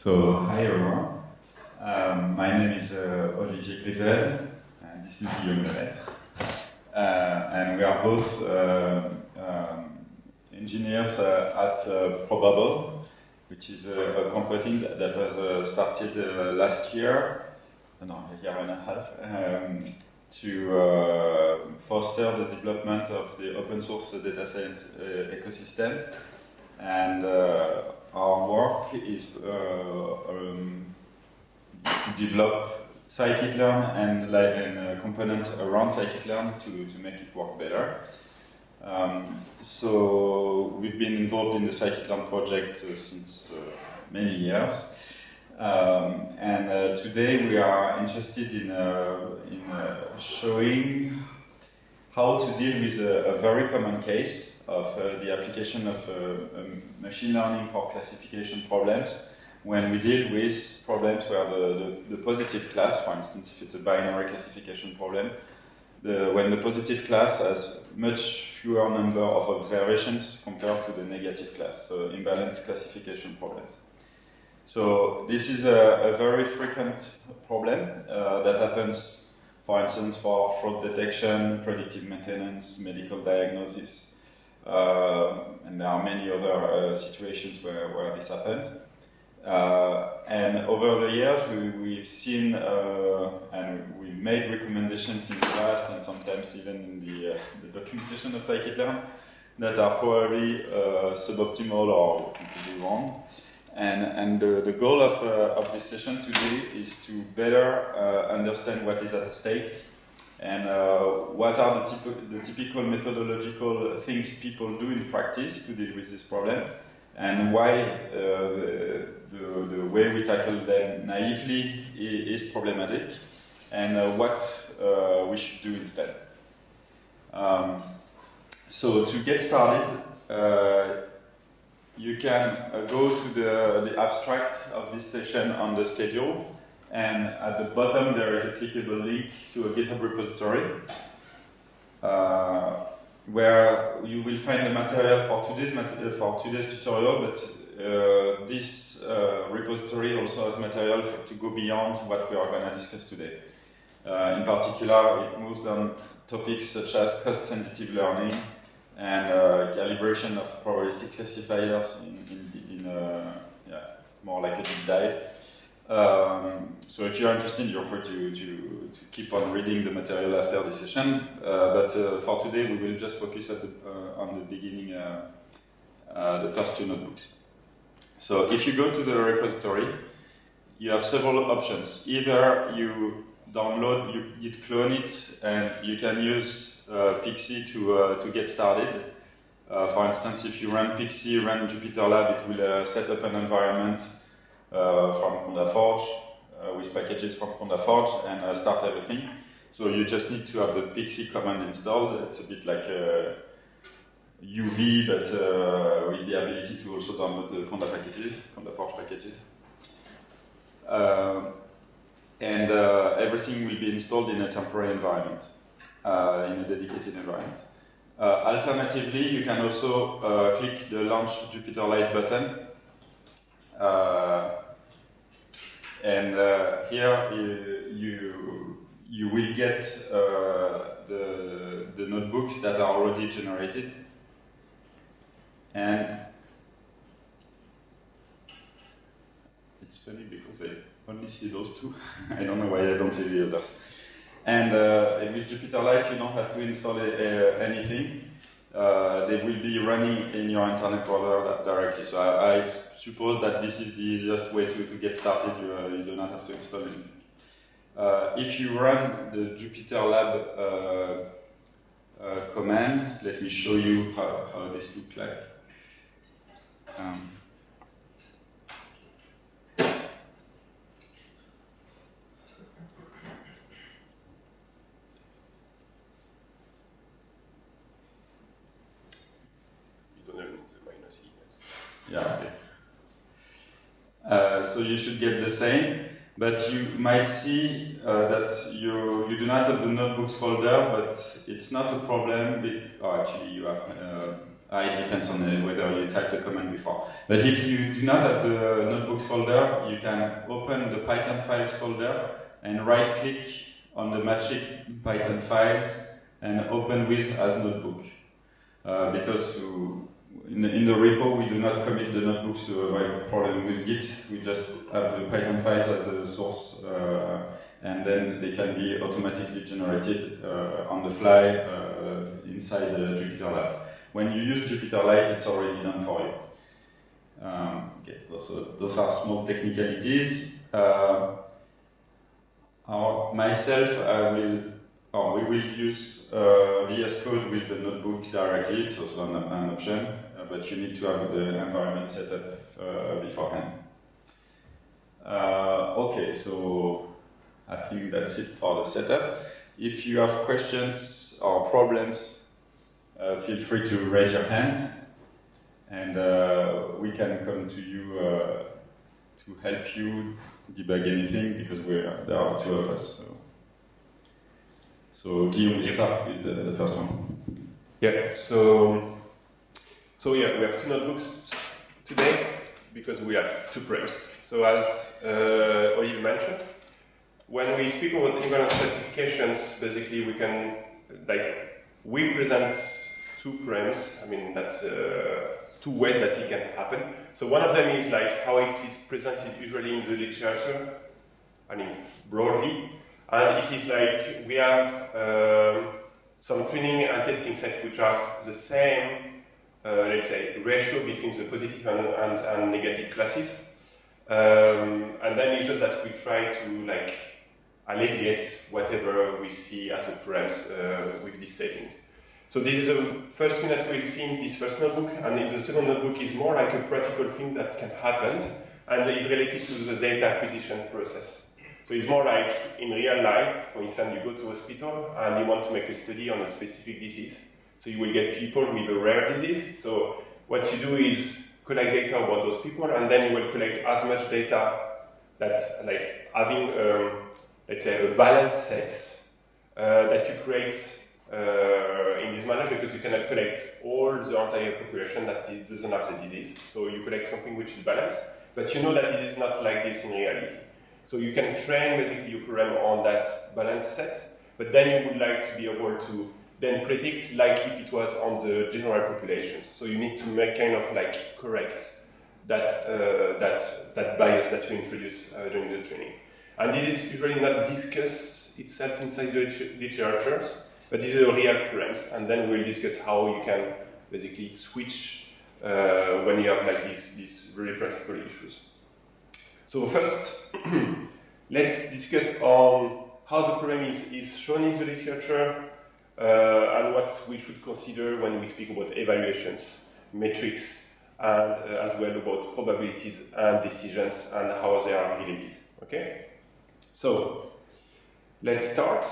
Hi everyone. My name is Olivier Grisel, and this is Guillaume Lelettre. And we are both engineers at Probable, which is a company that was started last year, a year and a half, to foster the development of the open source data science ecosystem. And our work is to develop scikit-learn and a component around scikit-learn to make it work better. So we've been involved in the scikit-learn project since many years. And today we are interested in showing how to deal with a very common case of the application of machine learning for classification problems when we deal with problems where the positive class, for instance, if it's a binary classification problem, when the positive class has much fewer number of observations compared to the negative class, so imbalanced classification problems. So this is a very frequent problem that happens, for instance, for fraud detection, predictive maintenance, medical diagnosis, and there are many other situations where this happens. And over the years, we've seen and we made recommendations in the past, and sometimes even in the documentation of scikit-learn, that are probably suboptimal or completely wrong. And the goal of this session today is to better understand what is at stake and what are the typical methodological things people do in practice to deal with this problem, and why the way we tackle them naively is problematic, and what we should do instead. So to get started, you can go to the abstract of this session on the schedule, and at the bottom there is a clickable link to a GitHub repository where you will find the material for today's tutorial, but this repository also has material to go beyond what we are going to discuss today. In particular, it moves on topics such as cost-sensitive learning and calibration of probabilistic classifiers in more like a deep dive. So if you're interested, you're free to keep on reading the material after this session. But for today, we will just focus on the beginning, the first two notebooks. So if you go to the repository, you have several options. Either you download, you git clone it, and you can use Pixie to get started. For instance, if you run Pixie, run JupyterLab, it will set up an environment from PandaForge with packages from PandaForge and start everything. So you just need to have the Pixie command installed. It's a bit like UV, but with the ability to also download the PandaForge packages. And everything will be installed in a temporary environment, in a dedicated environment. Alternatively, you can also click the Launch JupyterLite button. And here you will get the notebooks that are already generated. And it's funny because I only see those two. I don't know why I don't see the others. And with JupyterLite, you don't have to install anything. They will be running in your internet browser directly. So I suppose that this is the easiest way to get started. You do not have to install anything. If you run the JupyterLab command, let me show you how this looks like. Yeah, okay. So you should get the same, but you might see that you do not have the notebooks folder, but it's not a problem. Actually, you have It depends on whether you type the command before. But if you do not have the notebooks folder, you can open the Python files folder and right-click on the matching Python files and open with as notebook. Because in the repo we do not commit the notebooks to avoid problem with Git. We just have the Python files as a source, and then they can be automatically generated on the fly inside the Jupyter-Lab. When you use Jupyter-Lite, it's already done for you. Okay, those are small technicalities. We will use VS Code with the notebook directly. It's also an option, but you need to have the environment set up beforehand. Okay, so I think that's it for the setup. If you have questions or problems, feel free to raise your hand, and we can come to you to help you debug anything, because there are two of us. So Guillaume, we start with the first one. Yeah, so yeah, we have two notebooks today because we have two prems. So as Olivier mentioned, when we speak about imbalanced specifications, basically we present two prems. I mean, that's two ways that it can happen. So one of them is how it is presented usually in the literature, I mean broadly, and it is we have some training and testing sets which are the same, let's say, ratio between the positive and negative classes, and then it's just that we try to alleviate whatever we see as a params with these settings. So this is the first thing that we'll see in this first notebook, and in the second notebook is more like a practical thing that can happen, and is related to the data acquisition process. So it's more like in real life. For instance, you go to a hospital and you want to make a study on a specific disease. So you will get people with a rare disease. So what you do is collect data about those people, and then you will collect as much data that's having, let's say, a balanced set that you create in this manner, because you cannot collect all the entire population that doesn't have the disease. So you collect something which is balanced, but you know that this is not like this in reality. So you can train basically your program on that balanced set, but then you would like to be able to then predict like if it was on the general populations. So you need to make kind of correct that bias that you introduce during the training. And this is usually not discussed itself inside the literatures, but these are real params, and then we'll discuss how you can basically switch when you have these very practical issues. So first, let's discuss on how the param is shown in the literature and what we should consider when we speak about evaluations, metrics, and as well about probabilities and decisions and how they are related. Okay? So let's start.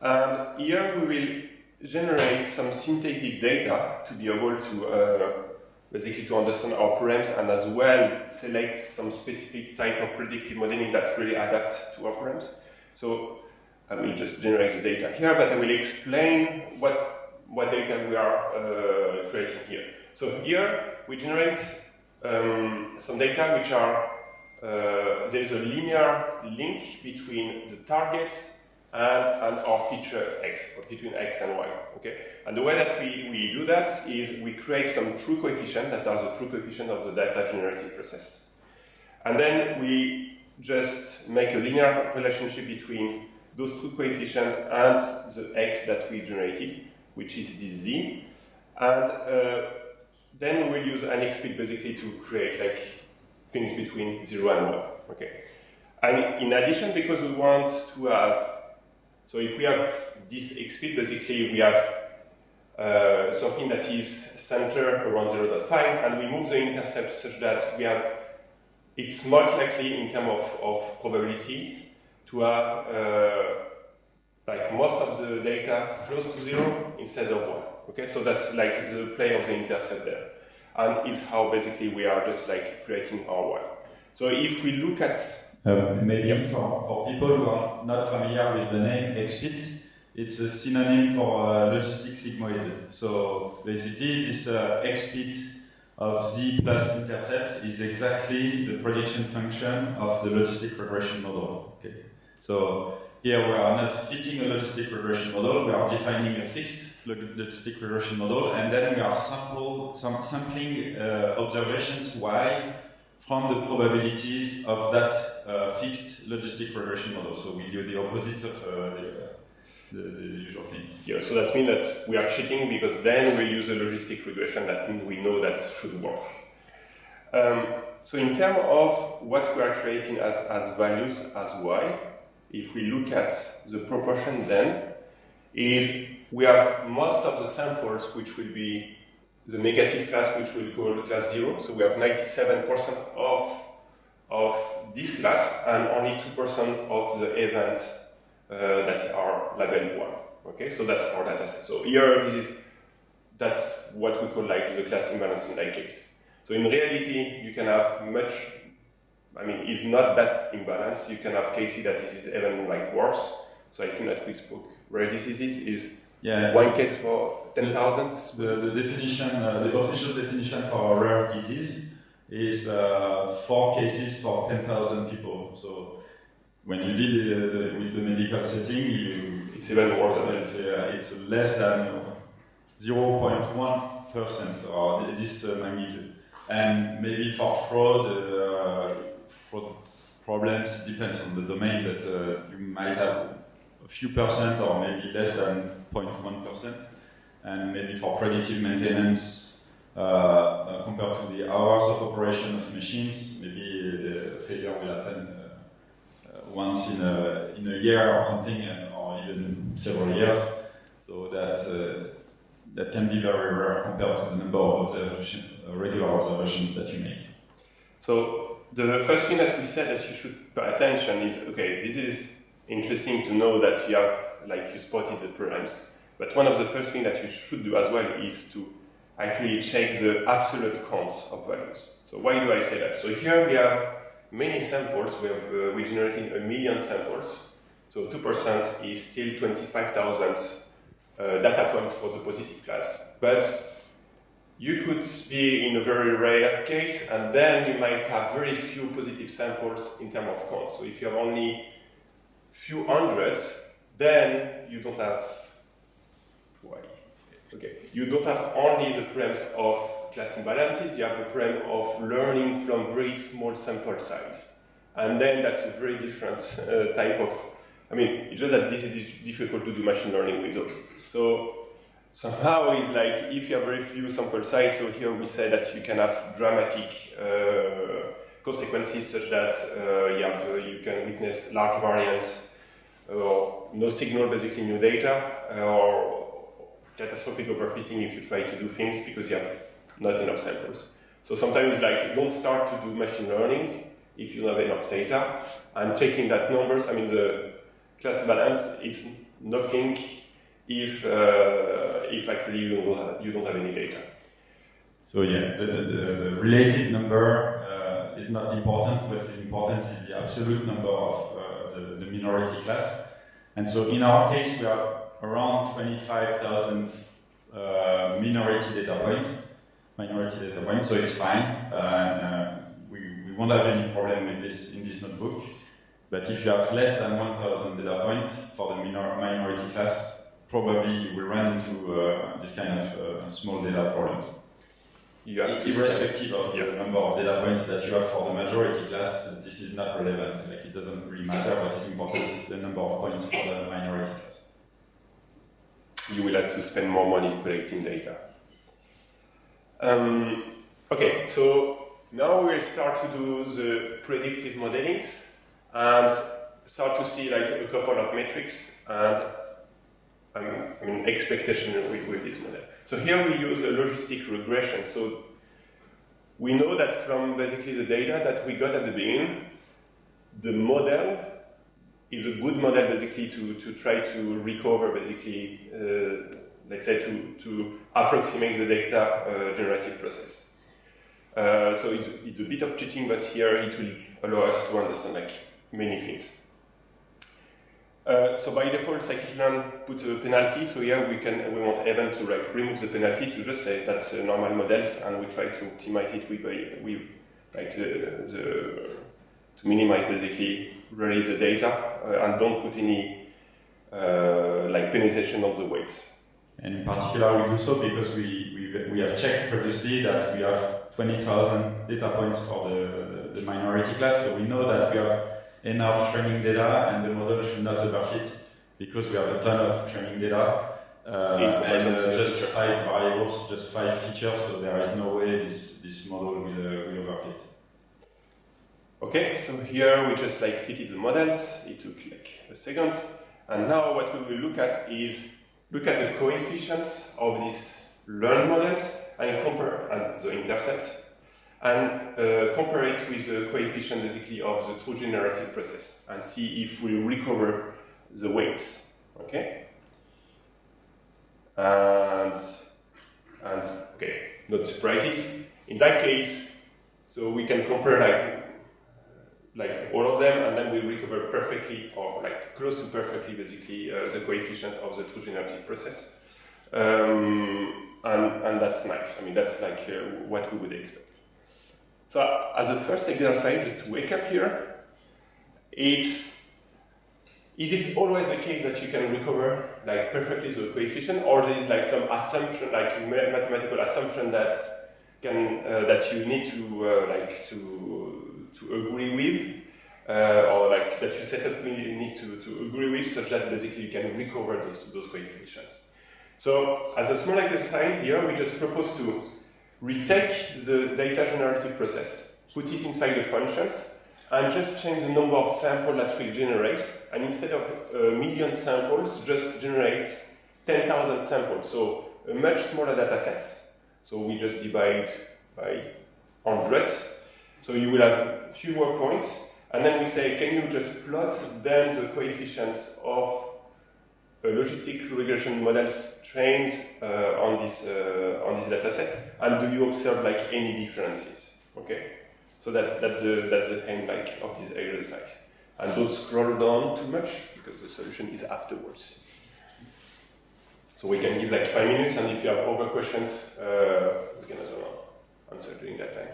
And here we will generate some synthetic data to be able to basically to understand our params, and as well select some specific type of predictive modeling that really adapt to our params. So I will just generate the data here, but I will explain what data we are creating here. So here we generate some data which are, there's a linear link between the targets and our feature x, or between x and y. Okay? And the way that we do that is we create some true coefficient that are the true coefficient of the data generative process. And then we just make a linear relationship between those true coefficients and the x that we generated, which is this z. And then we will use an xfit basically to create things between 0 and 1. Okay? And in addition, because we want to have, so if we have this xfit, basically we have something that is centered around 0.5, and we move the intercept such that we have, it's much likely in terms of probability to have most of the data close to 0 instead of 1. Okay, so that's the play of the intercept there, and it's how basically we are just creating our y. So if we look at maybe for people who are not familiar with the name xfit, it's a synonym for logistic sigmoid. So basically, this x-split of z plus intercept is exactly the prediction function of the logistic regression model. Okay. So here we are not fitting a logistic regression model, we are defining a fixed logistic regression model, and then we are sampling observations y from the probabilities of that fixed logistic regression model. So we do the opposite of the usual thing. Yeah, so that means that we are cheating because then we use a logistic regression that means we know that should work. So in terms of what we are creating as values as y, if we look at the proportion then, is we have most of the samples which will be the negative class, which will call class 0. So we have 97% of this class and only 2% of the events that are labeled 1. Okay, so that's our data set. So here, that's what we call like the class imbalance in that case. So in reality, you can have much, I mean, it's not that imbalanced. You can have cases that this is even like worse. So I think that we spoke rare diseases is one case for 10,000. The definition, the official definition for a rare disease is 4 cases for 10,000 people. So when you deal with the medical setting, it's even worse. It's less than 0.1% or this magnitude. And maybe for fraud problems, it depends on the domain, but you might have a few percent or maybe less than 0.1%. And maybe for predictive maintenance, compared to the hours of operation of machines, maybe the failure will happen once in a year or something, or even several years. So that can be very rare compared to the number of regular observations that you make. So the first thing that we said that you should pay attention is, okay, this is interesting to know that you have, like you spotted the problems, but one of the first things that you should do as well is to actually check the absolute counts of values. So why do I say that? So here we have many samples. We generated 1 million samples. So 2% is still 25,000 data points for the positive class. But you could be in a very rare case, and then you might have very few positive samples in terms of counts. So if you have only few hundreds, then you don't have you don't have only the problems of class imbalances, you have the problem of learning from very small sample size. And then that's a very different type of, I mean, it's just that this is difficult to do machine learning with those. So somehow it's like, if you have very few sample size, so here we say that you can have dramatic consequences such that you can witness large variance, or no signal, basically new data, or catastrophic overfitting if you try to do things because you have not enough samples. So sometimes like don't start to do machine learning if you don't have enough data, and checking that numbers, I mean the class balance is nothing if actually you don't have any data. So yeah, the relative number is not important. What is important is the absolute number of the minority class. And so in our case, we are around 25,000 minority data points, so it's fine. We won't have any problem with this in this notebook. But if you have less than 1,000 data points for the minority class, probably you will run into this kind of small data problems. Irrespective of the number of data points that you have for the majority class, this is not relevant. Like, it doesn't really matter. What is important is the number of points for the minority class. You will have to spend more money collecting data. Okay, so now we'll start to do the predictive modelings and start to see like a couple of metrics and expectation with this model. So here we use a logistic regression. So we know that from basically the data that we got at the beginning, the model is a good model basically to try to recover basically, let's say to approximate the data generative process. So it's a bit of cheating, but here it will allow us to understand like many things. So by default, scikit-learn put a penalty. So here we want Evan to like remove the penalty to just say that's normal models, and we try to optimize it with like to minimize basically really the data and don't put any like penalization on the weights. And in particular, we do so because we have checked previously that we have 20,000 data points for the minority class, so we know that we have enough training data and the model should not overfit because we have a ton of training data and just 5 variables, just 5 features, so there is no way this model will overfit. Okay, so here we just like fitted the models, it took like a second, and now what we will look at is look at the coefficients of these learned models and compare and the intercept and compare it with the coefficient basically of the true generative process and see if we recover the weights. Okay, and okay, not surprises in that case. So we can compare like all of them, and then we recover perfectly or like close to perfectly basically the coefficient of the true generative process, and that's nice. I mean that's like what we would expect. So as a first exercise, just to wake up here, is it always the case that you can recover like perfectly the coefficient, or there is like some assumption, like mathematical assumption that can that you need to agree with, or like that you set up need to agree with, such that basically you can recover those coefficients. So as a small exercise here, we just propose to retake the data generative process, put it inside the functions, and just change the number of samples that we generate, and instead of a million samples, just generate 10,000 samples, so a much smaller data sets. So we just divide by 100, so you will have fewer points, and then we say, can you just plot then the coefficients of logistic regression models trained on this data set, and do you observe like any differences? Okay, so that's the aim like of this exercise, and don't scroll down too much because the solution is afterwards. So we can give like 5 minutes, and if you have other questions, we can also answer during that time.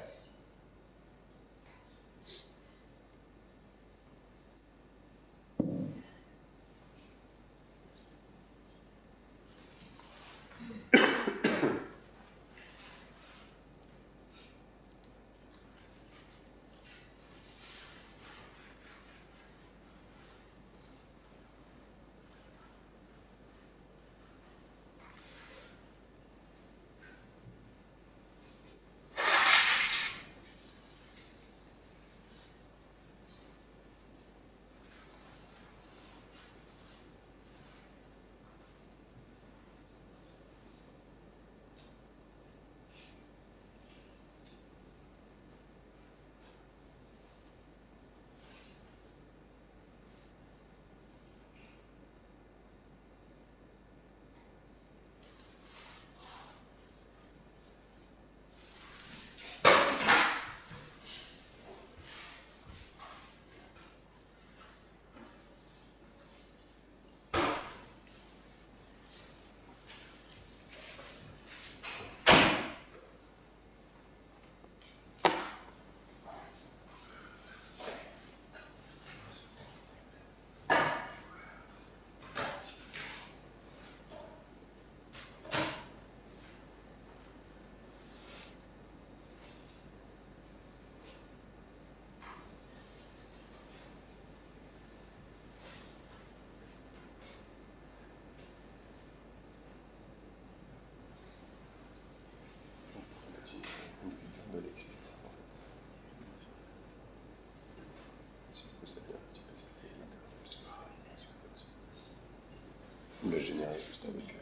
Le générer juste avec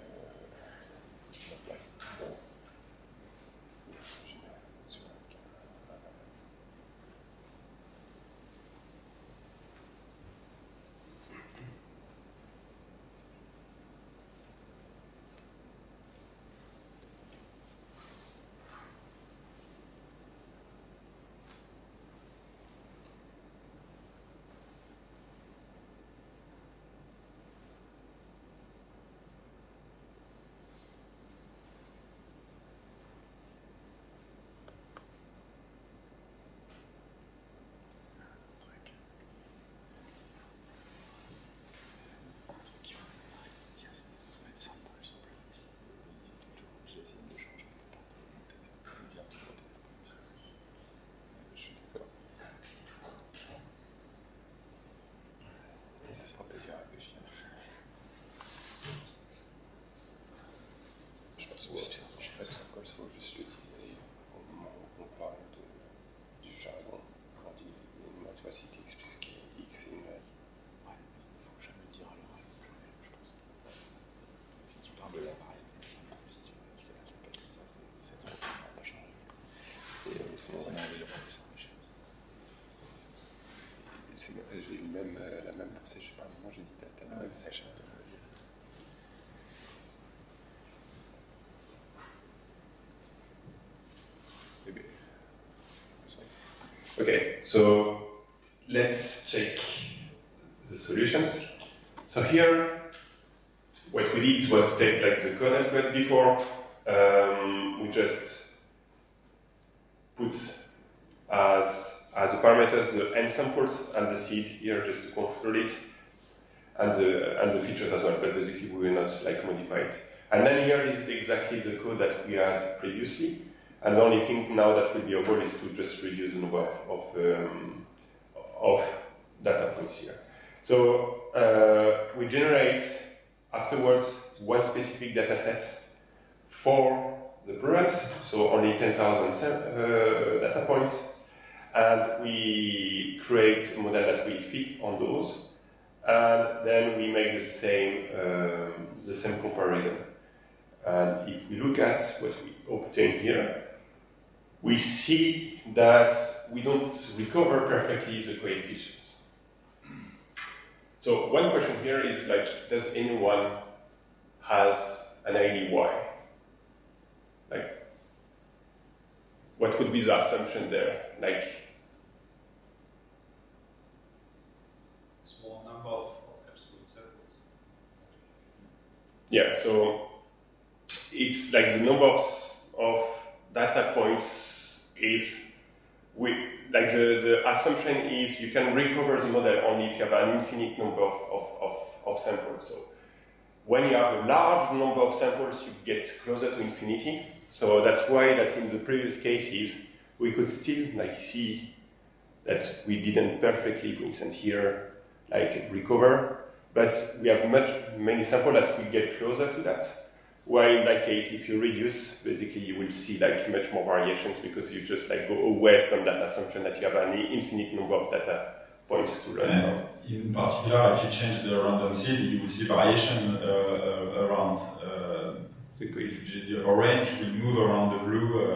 même, la même pensée, je sais pas, à un moment j'ai dit data même session. Okay, so let's check the solutions. So here, what we did was to take like the code that we had before. We just put as the parameters the n samples and the seed here just to control it, and the features as well. But basically, we will not like modify it. And then here, this is exactly the code that we had previously. And the only thing now that will be able is to just reduce the number of data points here. So we generate afterwards one specific data set for the programs, so only 10,000 data points, and we create a model that will fit on those, and then we make the same comparison. And if we look at what we obtain here, we see that we don't recover perfectly the coefficients. So one question here is like, does anyone has an idea why? Like, what would be the assumption there? Like, small number of absolute samples. Yeah, so it's like the number of data points is like the assumption is you can recover the model only if you have an infinite number of samples. So when you have a large number of samples, you get closer to infinity. So that's why that in the previous cases we could still like see that we didn't perfectly, for instance here, like recover, but we have many samples that we get closer to that. While in that case, if you reduce, basically you will see like much more variations because you just like go away from that assumption that you have an infinite number of data points to learn from. In particular, if you change the random seed, you will see variation around the orange will move around the blue.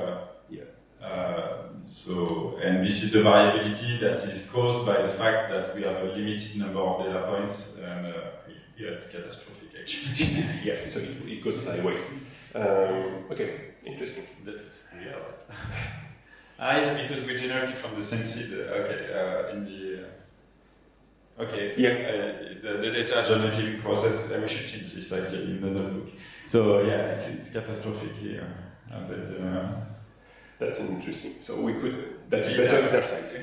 And this is the variability that is caused by the fact that we have a limited number of data points, and yeah, it's catastrophic actually. Yeah, so it goes sideways. Okay, interesting. That's real. Because we generated from the same seed. The data generating process. We should change this actually in the notebook. So yeah, it's catastrophic here. That's interesting. So we could. That's a better exercise.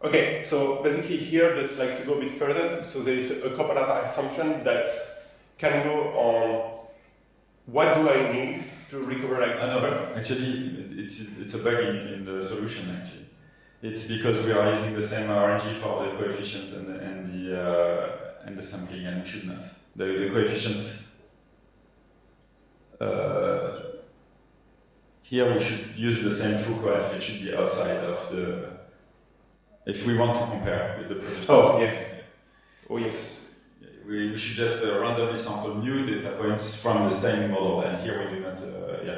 Okay, so basically here, just like to go a bit further, so there is a couple of assumptions that can go on what do I need to recover like actually, it's a bug in the solution actually. It's because we are using the same RNG for the coefficients and the sampling, and we should not. The coefficient here we should use the same true coef. It should be outside of the. If we want to compare with the previous. Oh yeah. Oh yes. We should just randomly sample new data points from the same model, and here we do not.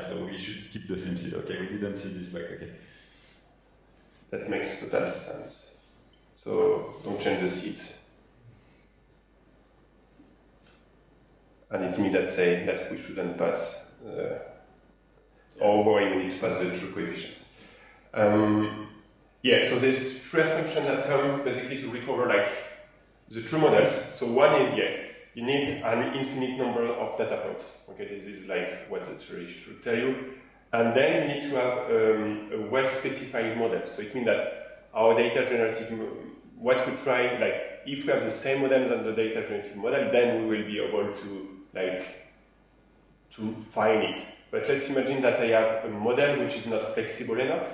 So we should keep the same seed. Okay, we didn't see this bug. Okay. That makes total sense. So don't change the seed. And it's me that say that we shouldn't pass, or why we need to pass the true coefficients. So there's three assumptions that come basically to recover like the true models. So one is you need an infinite number of data points. Okay, this is like what the theory should tell you. And then you need to have a well-specified model. So it means that our data generative, what we try, like if we have the same model than the data generative model, then we will be able to find it. But let's imagine that I have a model which is not flexible enough.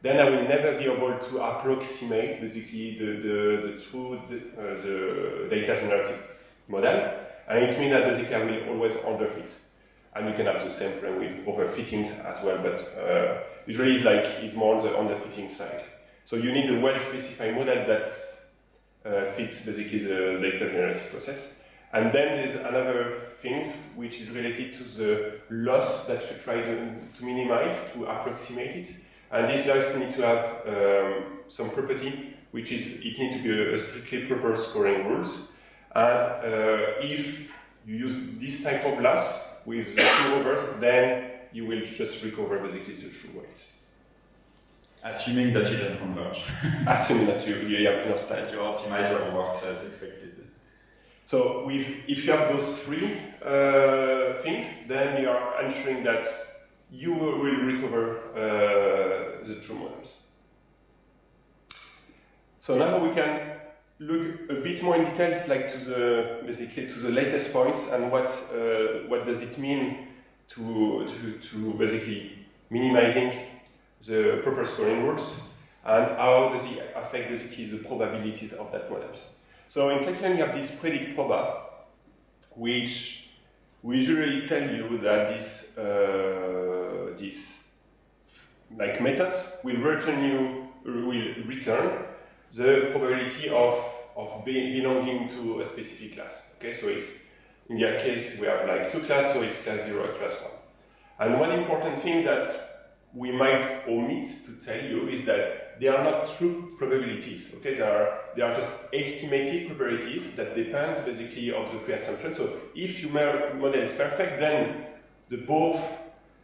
Then I will never be able to approximate basically the data generative model. And it means that basically I will always underfit. And you can have the same problem with overfittings as well, but usually it's more on the underfitting side. So you need a well-specified model that fits basically the data generative process. And then there's another thing which is related to the loss that you try to minimize, to approximate it. And these lists need to have some property, which is it needs to be a strictly proper scoring rules. And if you use this type of loss with the true overs, then you will just recover basically the true weight. Assuming that you can converge. Assuming that you have enough time. That your optimizer works as expected. So if you have those three things, then you are ensuring that you will recover the true models. So now we can look a bit more in details, like basically to the latest points and what does it mean to basically minimizing the proper scoring rules and how does it affect basically the probabilities of that models. So in scikit-learn you have this predict proba, which we usually tell you that this like methods will return the probability of belonging to a specific class. Okay, so it's in their case we have like two classes, so it's class 0 and class 1. And one important thing that we might omit to tell you is that they are not true probabilities. Okay, they are just estimated probabilities that depends basically of the pre-assumption. So if your model is perfect, then both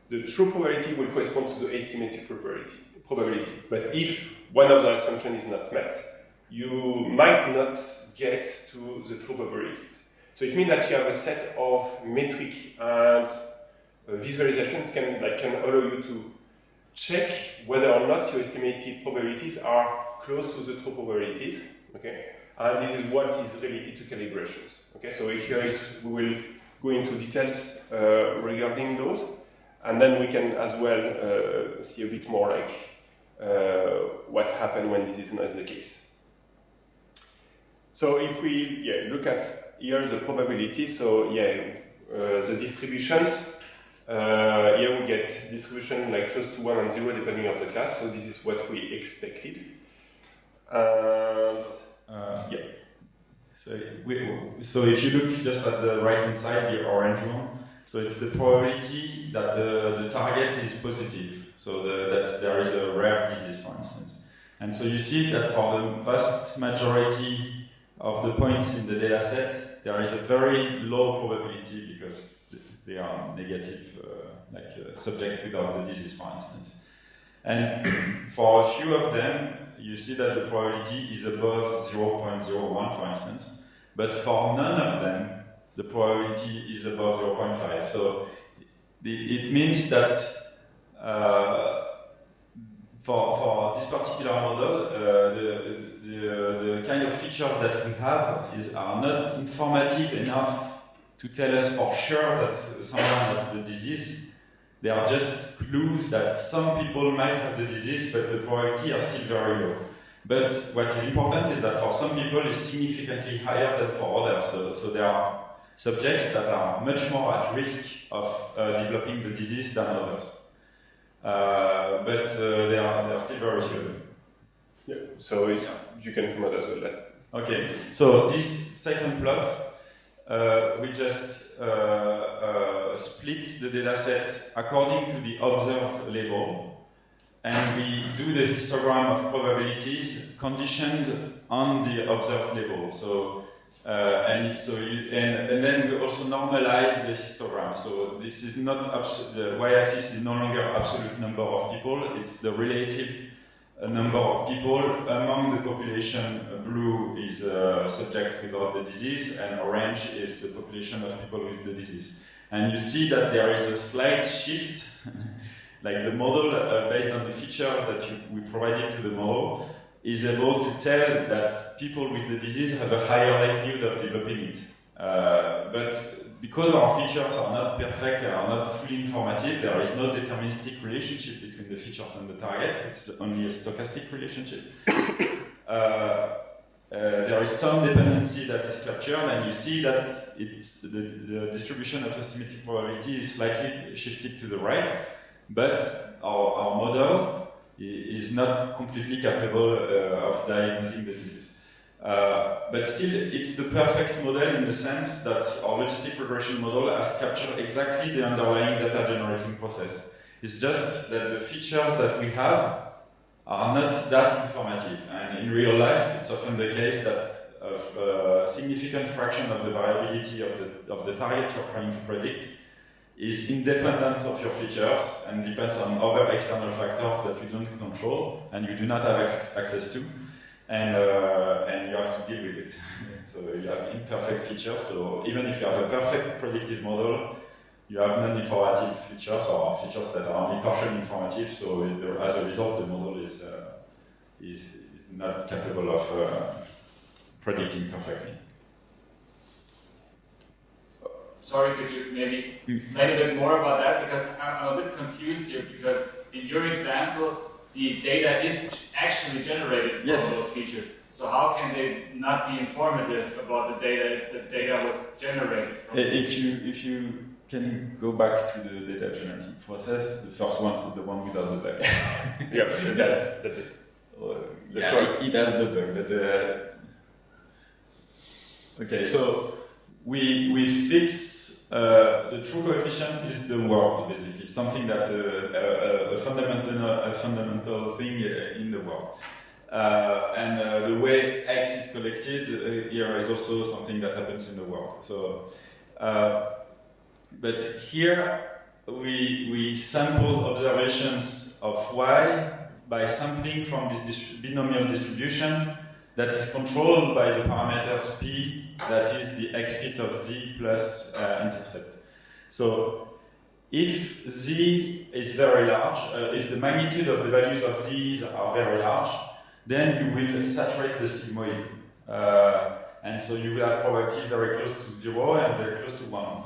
the true probability will correspond to the estimated probability. But if one of the assumptions is not met, you might not get to the true probabilities. So it means that you have a set of metric and visualizations can allow you to check whether or not your estimated probabilities are close to the true probabilities. Okay, and this is what is related to calibrations. Okay, so here we will go into details regarding those, and then we can as well see a bit more like what happened when this is not the case. So if we look at here the probability, so the distributions, here we get distribution like close to 1 and 0 depending on the class, so this is what we expected. So if you look just at the right hand side, the orange one, so it's the probability that the target is positive, so that there is a rare disease, for instance. And so you see that for the vast majority of the points in the data set, there is a very low probability because they are negative, subject without the disease, for instance. And for a few of them, you see that the probability is above 0.01, for instance. But for none of them, the probability is above 0.5. So it means that for this particular model, the kind of features that we have are not informative enough to tell us for sure that someone has the disease. They are just clues that some people might have the disease, but the probability are still very low. But what is important is that for some people it's significantly higher than for others. So there are subjects that are much more at risk of developing the disease than others. But they are still very few. Yeah. So you can come out as well. Okay. So this second plot, we just split the data set according to the observed label, and we do the histogram of probabilities conditioned on the observed label. So and then we also normalize the histogram. So this is not the y-axis is no longer absolute number of people; it's the relative number of people among the population. Blue is subject without the disease, and orange is the population of people with the disease. And you see that there is a slight shift, like the model, based on the features that we provided to the model, is able to tell that people with the disease have a higher likelihood of developing it. But because our features are not perfect and are not fully informative, there is no deterministic relationship between the features and the target. It's only a stochastic relationship. There is some dependency that is captured, and you see that the distribution of estimated probability is slightly shifted to the right, but our model is not completely capable of diagnosing the disease. But still, it's the perfect model in the sense that our logistic regression model has captured exactly the underlying data generating process. It's just that the features that we have are not that informative. And in real life, it's often the case that a significant fraction of the variability of the target you're trying to predict is independent of your features and depends on other external factors that you don't control and you do not have access to, and you have to deal with it. So you have imperfect features, so even if you have a perfect predictive model, you have non-informative features or features that are only partially informative, so as a result the model is not capable of predicting perfectly. Sorry, could you maybe explain a bit more about that? Because I'm a bit confused here, because in your example, the data is actually generated from those features. So how can they not be informative about the data if the data was generated from If you can go back to the data generating process, the first one is the one without the bug. Yeah, but that is the core. It has the bug, but okay, so we fix the true coefficient is the word, basically, something that a fundamental thing in the world. And the way X is collected here is also something that happens in the world. So, but here we sample observations of Y by sampling from this binomial distribution that is controlled by the parameters P, that is the X bit of Z plus intercept. So if Z is very large, if the magnitude of the values of these are very large, then you will saturate the sigmoid. And so you will have probability very close to 0 and very close to 1.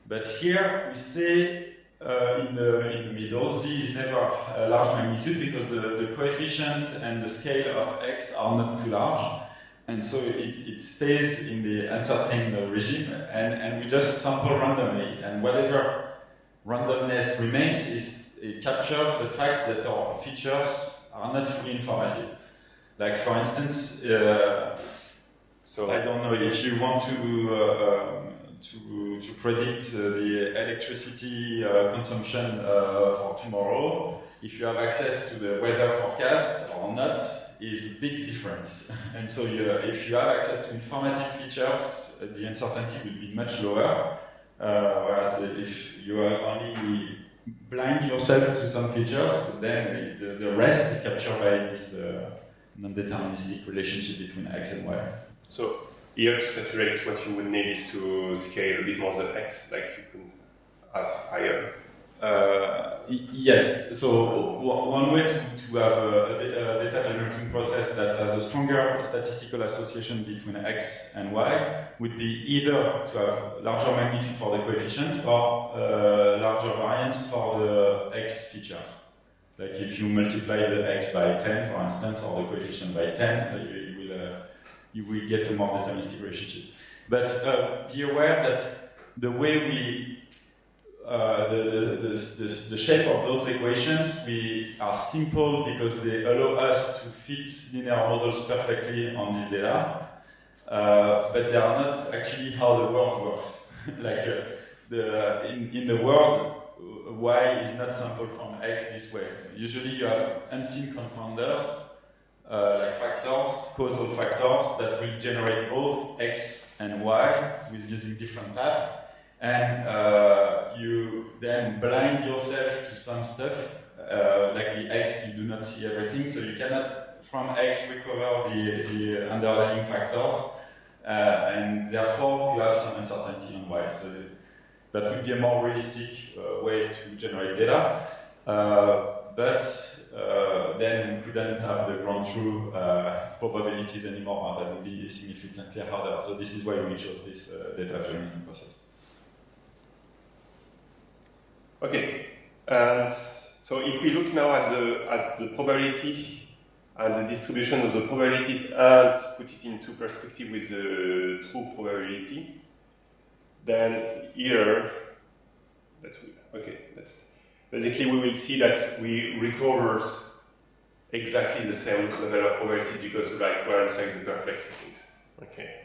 But here we stay in the middle. Z is never a large magnitude because the coefficient and the scale of X are not too large. And so it stays in the uncertain regime, and we just sample randomly. And whatever randomness remains it captures the fact that our features are not fully informative. Like for instance, so I don't know if you want to predict the electricity consumption for tomorrow, if you have access to the weather forecast or not, is a big difference. And so if you have access to informative features, the uncertainty will be much lower. Whereas if you are only blind yourself to some features, then the rest is captured by this non-deterministic relationship between X and Y. So here to saturate, what you would need is to scale a bit more than X, like you can have higher. Yes, so one way to have a data generating process that has a stronger statistical association between X and Y would be either to have larger magnitude for the coefficient or larger variance for the X features. Like if you multiply the X by 10, for instance, or the coefficient by 10, you will get a more deterministic relationship. But be aware that the way the shape of those equations are simple because they allow us to fit linear models perfectly on this data, but they are not actually how the world works. Like in the world, Y is not sampled from X this way. Usually you have unseen confounders, like factors, causal factors, that will generate both X and Y with using different paths. And you then blind yourself to some stuff, like the X, you do not see everything, so you cannot from X recover the underlying factors, and therefore you have some uncertainty on Y. So that would be a more realistic way to generate data, but then we couldn't have the ground truth probabilities anymore. That would be significantly harder. So this is why we chose this data generating process. Okay, and so if we look now at the probability and the distribution of the probabilities and put it into perspective with the true probability, then here, basically we will see that we recover exactly the same level of probability because we're inside the perfect settings. Okay.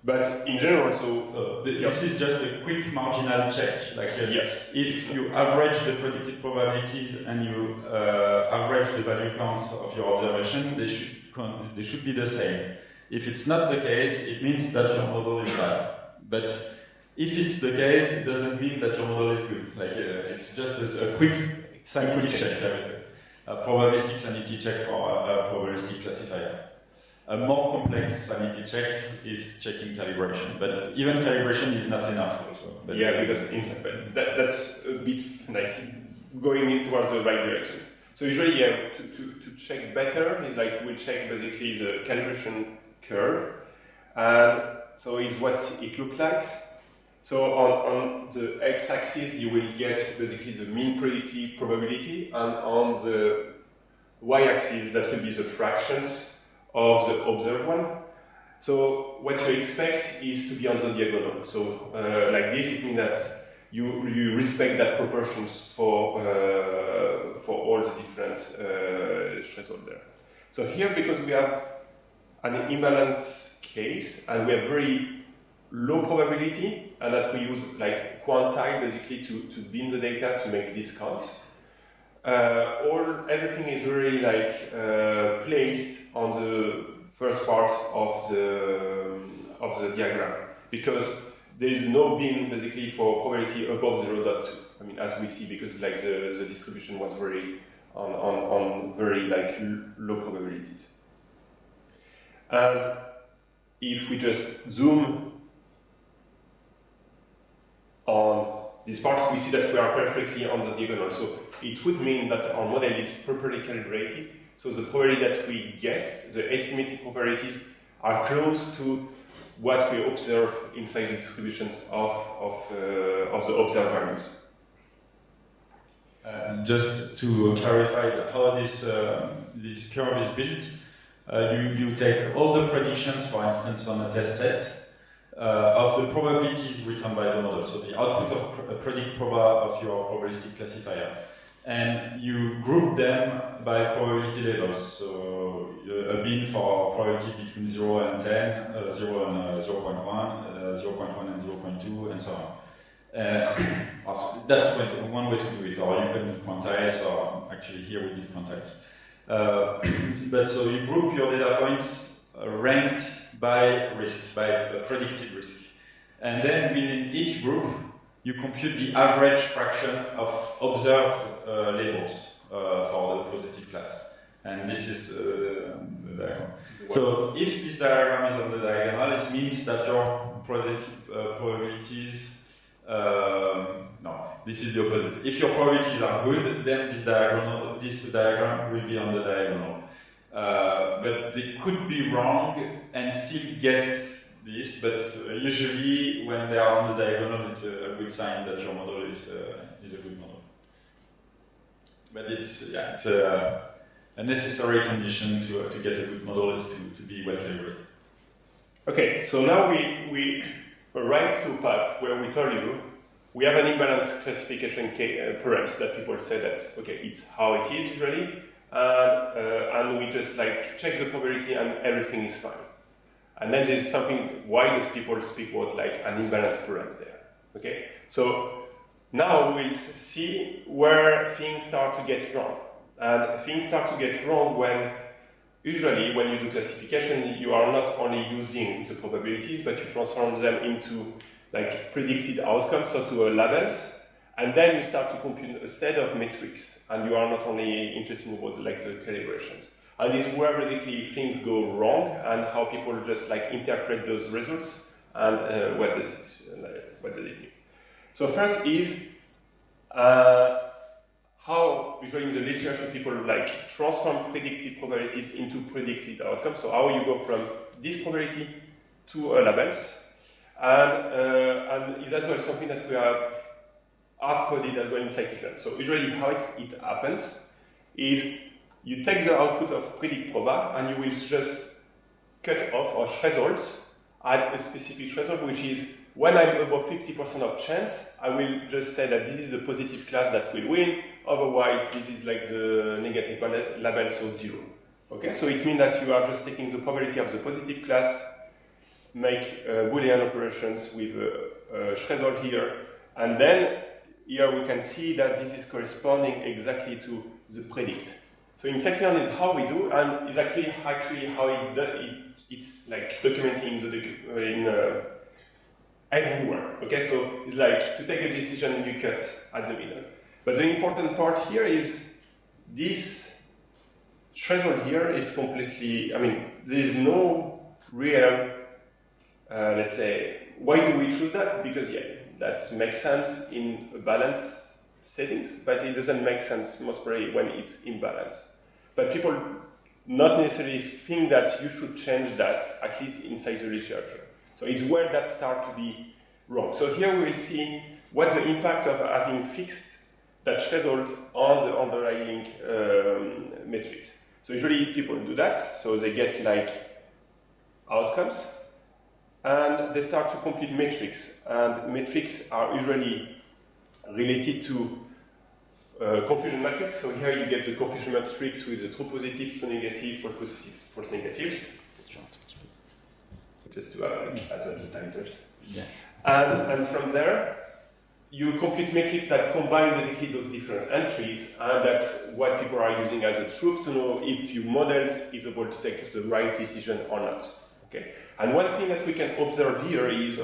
But in general, this is just a quick marginal check. Like yes, if you average the predicted probabilities and you average the value counts of your observation, they should be the same. If it's not the case, it means that your model is bad. But if it's the case, it doesn't mean that your model is good. Like it's just a quick sanity check, I would say. A probabilistic sanity check for a probabilistic classifier. A more complex sanity check is checking calibration, but even calibration is not enough also. But yeah, because that's a bit like going in towards the right directions. So usually, yeah, to check better is like we check basically the calibration curve, and so is what it looks like. So on the x-axis you will get basically the mean predicted probability, and on the y-axis that will be the fractions of the observed one. So what you expect is to be on the diagonal. So like this, it means that you respect that proportions for all the different thresholds there. So here, because we have an imbalance case and we have very low probability, and that we use like quantile basically to bin the data to make discounts. Everything is really like placed on the first part of the diagram, because there is no bin basically for probability above 0.2. I mean, as we see, because like the distribution was very on very like low probabilities. And if we just zoom on this part, we see that we are perfectly on the diagonal. So it would mean that our model is properly calibrated. So the probability that we get, the estimated probabilities, are close to what we observe inside the distributions of the observed values. Just to clarify how this curve is built, you take all the predictions, for instance, on a test set, of the probabilities written by the model, so the output of predict proba of your probabilistic classifier, and you group them by probability levels. So a bin for probability between 0 and 10, 0 and 0.1, 0.1 and 0.2, and so on. That's one way to do it, or you can do quantiles, or actually here we did quantiles. But so you group your data points ranked by risk, by predicted risk. And then within each group, you compute the average fraction of observed labels for the positive class. And this is the diagram. So if this diagram is on the diagonal, it means that your probabilities, no, this is the opposite. If your probabilities are good, then this diagram will be on the diagonal. But they could be wrong and still get this, but usually when they are on the diagonal, it's a good sign that your model is a good model. But it's a necessary condition to get a good model is to be well calibrated. Okay, so now we arrive to a path where we tell you we have an imbalanced classification params that people say that okay, it's how it is usually. And we just like check the probability and everything is fine. And then there's something, why does people speak about like an imbalanced param there? Okay, so now we'll see where things start to get wrong. And things start to get wrong when, usually when you do classification, you are not only using the probabilities, but you transform them into like predicted outcomes, so to labels. And then you start to compute a set of metrics, and you are not only interested in about like the calibrations. And this is where basically things go wrong, and how people just like interpret those results, and what does it mean? So first is how usually in the literature people like transform predicted probabilities into predicted outcomes. So how you go from this probability to labels, and is as well something that we have hard-coded as well in scikit-learn. So usually how it happens is you take the output of predict proba and you will just cut off or threshold at a specific threshold, which is when I'm above 50% of chance, I will just say that this is a positive class that will win, otherwise this is like the negative label, so 0. Okay, so it means that you are just taking the probability of the positive class, make Boolean operations with a threshold here, and then here we can see that this is corresponding exactly to the predict. So in scikit-learn is how we do, and it's actually how it's like documenting everywhere. Okay, so it's like to take a decision you cut at the middle. But the important part here is this threshold here is completely, I mean, there is no real, let's say, why do we choose that? Because yeah, that makes sense in a balance settings, but it doesn't make sense most probably when it's imbalanced. But people not necessarily think that you should change that, at least inside the literature. So it's where that starts to be wrong. So here we will see what the impact of having fixed that threshold on the underlying metrics. So usually people do that, so they get like outcomes, and they start to compute metrics. And metrics are usually related to confusion matrix. So here you get the confusion matrix with the true positive, true negative, false positive, false negatives. Just to have as the titles. Yeah. And from there, you compute metrics that combine basically those different entries, and that's what people are using as a truth to know if your model is able to take the right decision or not. Okay. And one thing that we can observe here is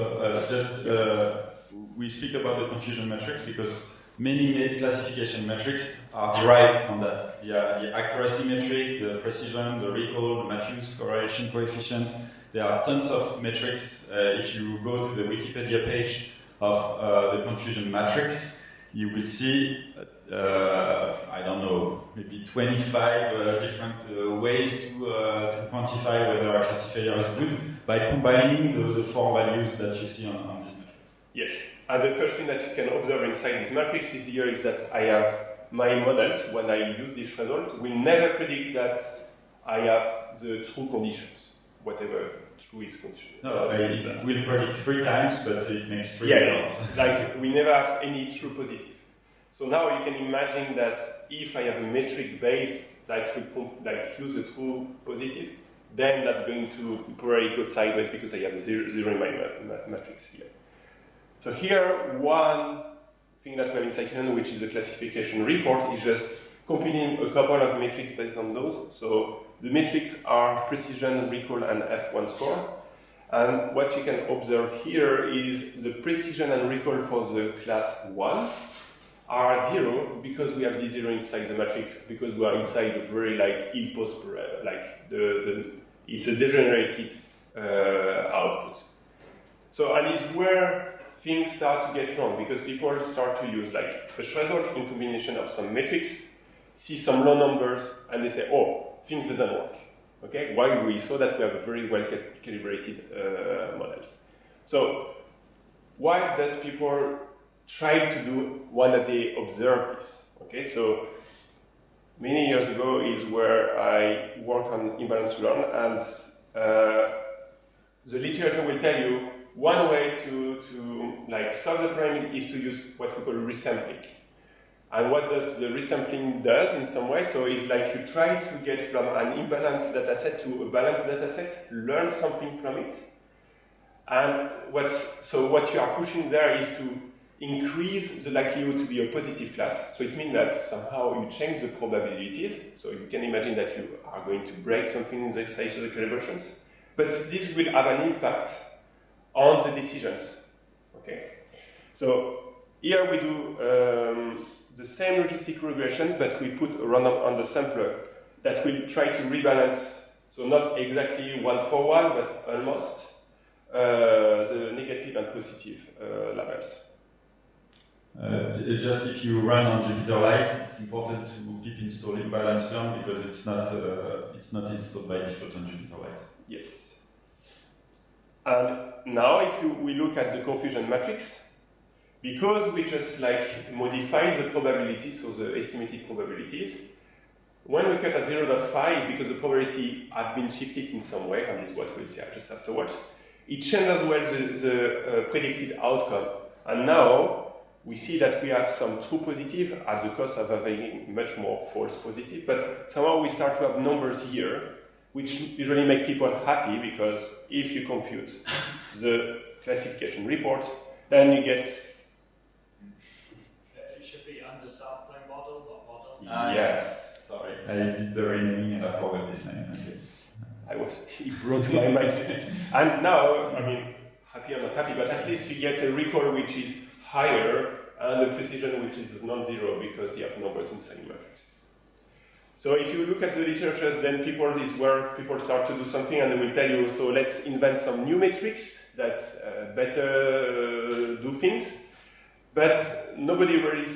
we speak about the confusion matrix because many classification metrics are derived from that. The accuracy metric, the precision, the recall, the Matthews correlation coefficient. There are tons of metrics. If you go to the Wikipedia page of the confusion matrix, you will see, I don't know, maybe 25 different ways to quantify whether a classifier is good by combining the 4 values that you see on this matrix. Yes, and the first thing that you can observe inside this matrix is here is that I have my models, when I use this result, will never predict that I have the true conditions, whatever true is condition. No, it will predict 3 times, but it makes 3 errors. Like we never have any true positive. So now you can imagine that if I have a metric base that will use a true positive, then that's going to probably go sideways because I have zero in my matrix here. So here, one thing that we have in scikit-learn, which is a classification report, is just computing a couple of metrics based on those. So the metrics are precision, recall, and F1 score. And what you can observe here is the precision and recall for the class 1 are 0 because we have the 0 inside the matrix, because we are inside a very ill post, it's a degenerated output. So, and it's where things start to get wrong, because people start to use a threshold in combination of some metrics, see some low numbers, and they say, oh, things doesn't work. Okay, why we saw that we have a very well calibrated models. So why does people try to do when they observe this? Okay, so many years ago is where I work on imbalanced learn, and the literature will tell you one way to solve the problem is to use what we call resampling. And what does the resampling does in some way? So it's like you try to get from an imbalanced data set to a balanced data set, learn something from it. And what you are pushing there is to increase the likelihood to be a positive class. So it means that somehow you change the probabilities. So you can imagine that you are going to break something in the size of the calibrations. But this will have an impact on the decisions. Okay. So here we do the same logistic regression, but we put a random on the sampler that will try to rebalance, so not exactly 1 for 1, but almost the negative and positive labels. Just if you run on Jupyterlite, it's important to keep installing imbalanced learn because it's not installed by default on Jupyterlite. Yes. And now, if we look at the confusion matrix, because we just modify the probabilities, so the estimated probabilities, when we cut at 0.5, because the probability has been shifted in some way, and this is what we'll see just afterwards, it changes as well the predicted outcome. And now we see that we have some true positive at the cost of having much more false positive, but somehow we start to have numbers here which usually make people happy, because if you compute the classification report, then you get... It should be undersampling model, not model. Yes. Sorry, I did the renaming and I forgot this name. Okay. He broke my mind. And now, I mean, happy or not happy, but at least you get a recall which is higher and a precision which is non-zero, because you have numbers inside the matrix. So if you look at the literature, then this is where people start to do something, and they will tell you, so let's invent some new metrics that better do things. But nobody really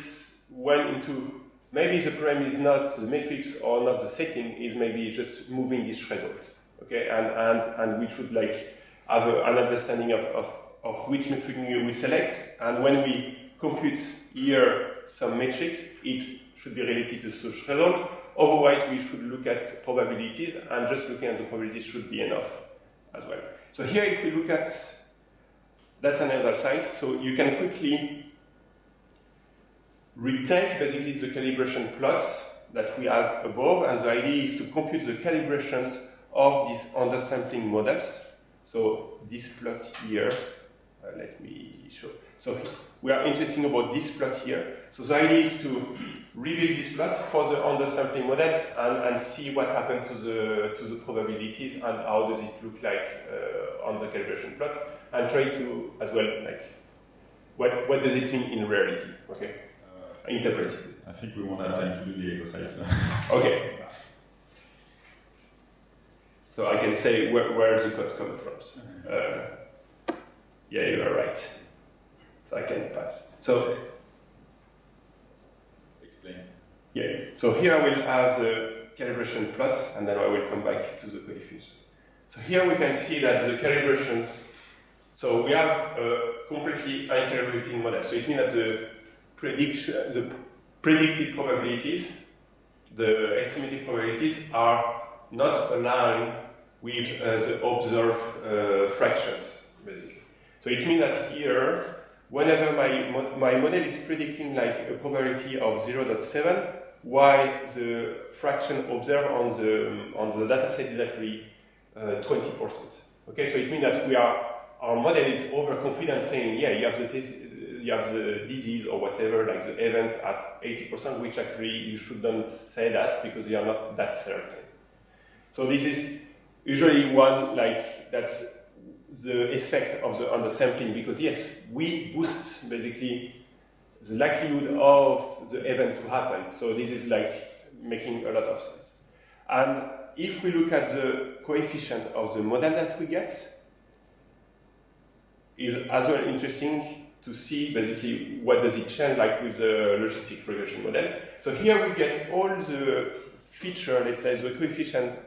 went into, maybe the problem is not the metrics or not the setting, is maybe just moving this threshold. Okay, and we should like have an understanding of which metric we select, and when we compute here some metrics, it should be related to the threshold. Otherwise, we should look at probabilities, and just looking at the probabilities should be enough as well. So here, if we look at, that's an exercise, so you can quickly retake basically the calibration plots that we have above, and the idea is to compute the calibrations of these undersampling models. So this plot here, let me show. So we are interested about this plot here. So the idea is to rebuild this plot for the undersampling models and see what happened to the probabilities and how does it look like on the calibration plot, and try to as well like what does it mean in reality? Okay, interpret it. I think we won't have time to do the exercise. Okay. So I can say where the code comes from. Yeah, you are right. So I can pass. So explain. Yeah. So here I will have the calibration plots, and then I will come back to the coefficient. So here we can see that the calibrations. So we have a completely uncalibrated model. So it means that the predicted probabilities, the estimated probabilities, are not aligned with the observed fractions, basically. So it means that here, whenever my model is predicting like a probability of 0.7, while the fraction observed on the data set is actually 20%. Okay, so it means that our model is overconfident, saying, yeah, you have the disease or whatever, like the event at 80%, which actually you shouldn't say that because you are not that certain. So this is usually one, like, that's the effect of the undersampling, because yes, we boost basically the likelihood of the event to happen. So this is like making a lot of sense. And if we look at the coefficient of the model that we get, is as well interesting to see basically what does it change like with the logistic regression model. So here we get all the feature, let's say the coefficient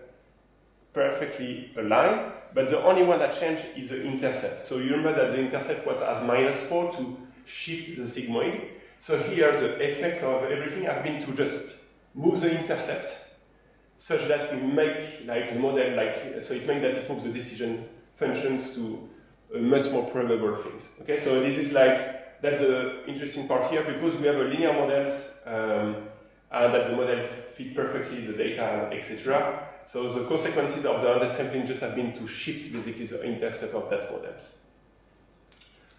perfectly aligned, but the only one that changed is the intercept. So you remember that the intercept was as -4 to shift the sigmoid. So here the effect of everything has been to just move the intercept such that we make like the model like, so it makes that it moves the decision functions to much more probable things. Okay, so this is like, that's the interesting part here, because we have a linear models and that the model fit perfectly the data, etc. So the consequences of the undersampling just have been to shift basically the intercept of that model.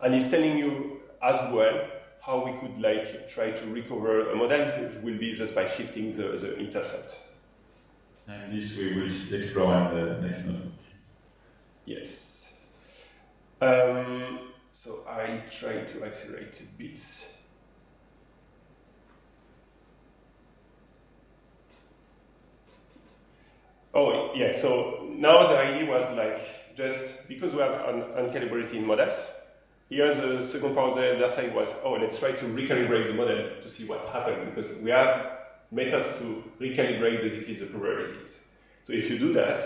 And it's telling you as well how we could like try to recover a model, which will be just by shifting the intercept. And this we will explore in the next notebook. Yes. So I try to accelerate a bit. Oh, yeah, so now the idea was like, just because we have uncalibrated models, here the second part of the exercise was, oh, let's try to recalibrate the model to see what happened, because we have methods to recalibrate basically the probabilities. So if you do that,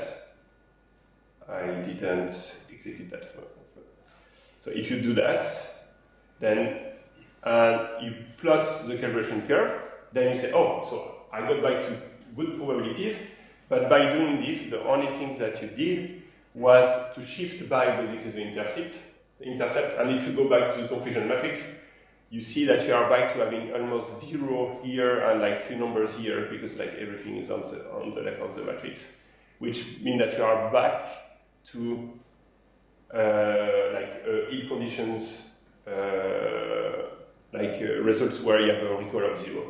I didn't execute that first. So if you do that, then you plot the calibration curve, then you say, oh, so I got back to good probabilities, but by doing this, the only thing that you did was to shift by basically the intercept, and if you go back to the confusion matrix, you see that you are back to having almost 0 here and like few numbers here, because like everything is on the left of the matrix. which means that you are back to ill conditions, results where you have a recall of 0.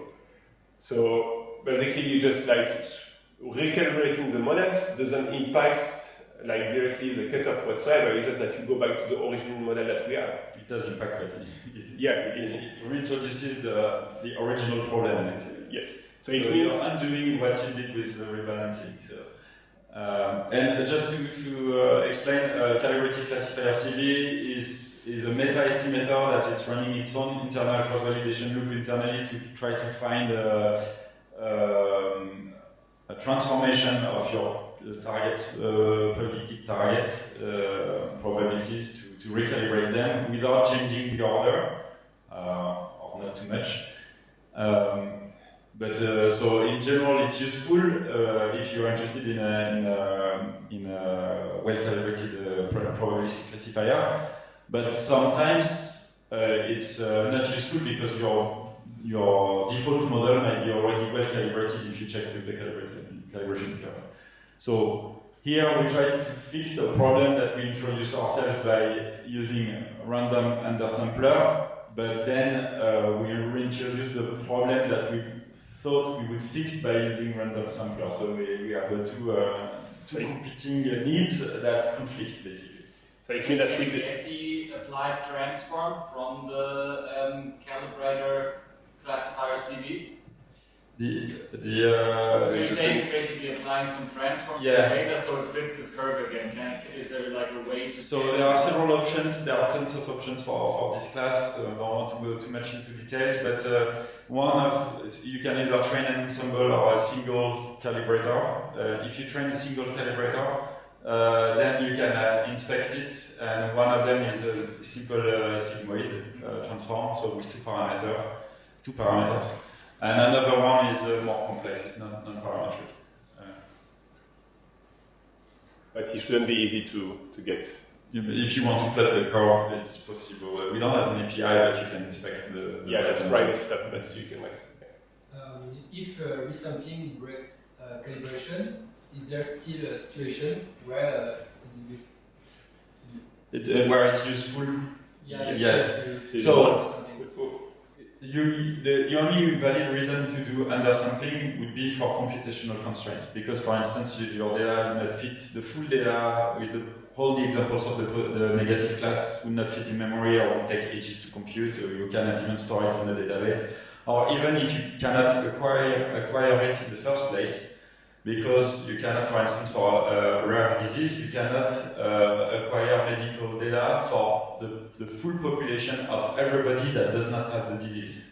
So basically, you just recalibrating the models doesn't impact directly the cutoff whatsoever. It's just that you go back to the original model that we have. It does impact, but it reintroduces the original problem. Yes. So it means you're undoing what you did with the rebalancing. So, and just to explain, calibrated classifier CV is a meta-estimator that it's running its own internal cross-validation loop internally to try to find a transformation of your target, predicted target probabilities to recalibrate them without changing the order, or not too much. So in general, it's useful if you are interested in a well-calibrated probabilistic classifier. But sometimes it's not useful because your default model might be already well-calibrated if you check with the calibration curve. So here we try to fix the problem that we introduce ourselves by using a random undersampler, but then we reintroduce the problem that we thought we would fix by using random sampler. So we have two competing needs that conflict basically. So it means that we get the applied transform from the calibrator classifier CV. So you're saying it's basically applying some transform to the data so it fits this curve again. Is there a way to... So there are several options. There are tons of options for this class. I don't want to go too much into details, but you can either train an ensemble or a single calibrator. If you train a single calibrator, then you can inspect it, and one of them is a simple sigmoid transform, so with two parameters. And another one is more complex, it's non-parametric. But it shouldn't be easy to get. If you want to plot the curve, it's possible. We don't have an API, but you can inspect the that's private stuff, but you can if resampling breaks calibration, is there still a situation where where it's useful? Yes. The only valid reason to do undersampling would be for computational constraints, because, for instance, your data would not fit the full data with all the examples of the negative class would not fit in memory or would take ages to compute, or you cannot even store it in the database. Or even if you cannot acquire it in the first place, because you cannot, for instance, for a rare disease, you cannot acquire medical data for the full population of everybody that does not have the disease.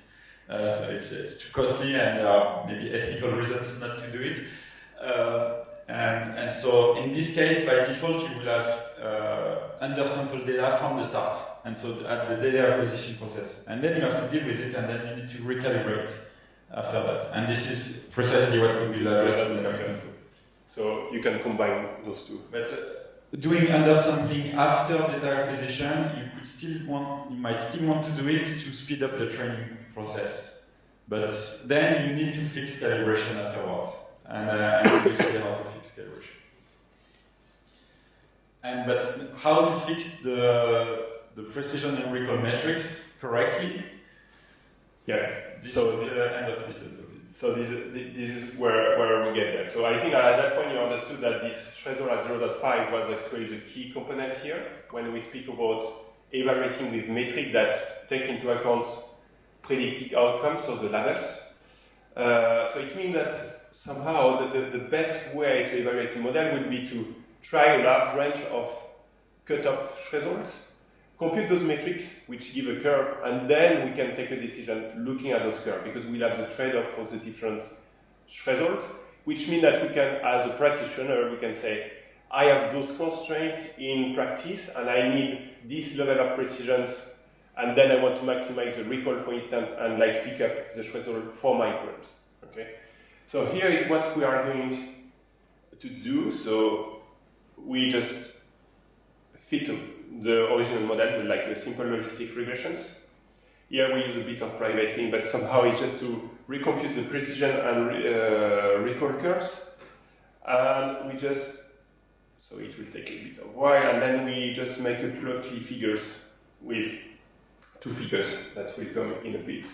So it's too costly, and there are maybe ethical reasons not to do it. And so in this case, by default, you will have undersampled data from the start, and so at the data acquisition process. And then you have to deal with it, and then you need to recalibrate after that. And this is precisely what we will address in the next example. So you can combine those two. But doing undersampling after data acquisition, you might still want to do it to speed up the training process. But then you need to fix calibration afterwards. And we'll see how to fix calibration. But how to fix the precision and recall metrics correctly? This is the end of this topic. So this is where we get there. So I think at that point you understood that this threshold at 0.5 was actually the key component here when we speak about evaluating with metric that take into account predicted outcomes, so the labels. So it means that somehow the best way to evaluate a model would be to try a large range of cutoff thresholds, compute those metrics which give a curve, and then we can take a decision looking at those curves, because we'll have the trade-off for the different thresholds, which means that we can, as a practitioner, we can say, I have those constraints in practice and I need this level of precision, and then I want to maximize the recall, for instance, and pick up the threshold for my programs. Okay? So here is what we are going to do. So we just fit the original model with a simple logistic regressions. Here we use a bit of private thing, but somehow it's just to recompute the precision and recall curves. And we just, so it will take a bit of while, and then we just make a plotly figures with 2 figures that will come in a bit.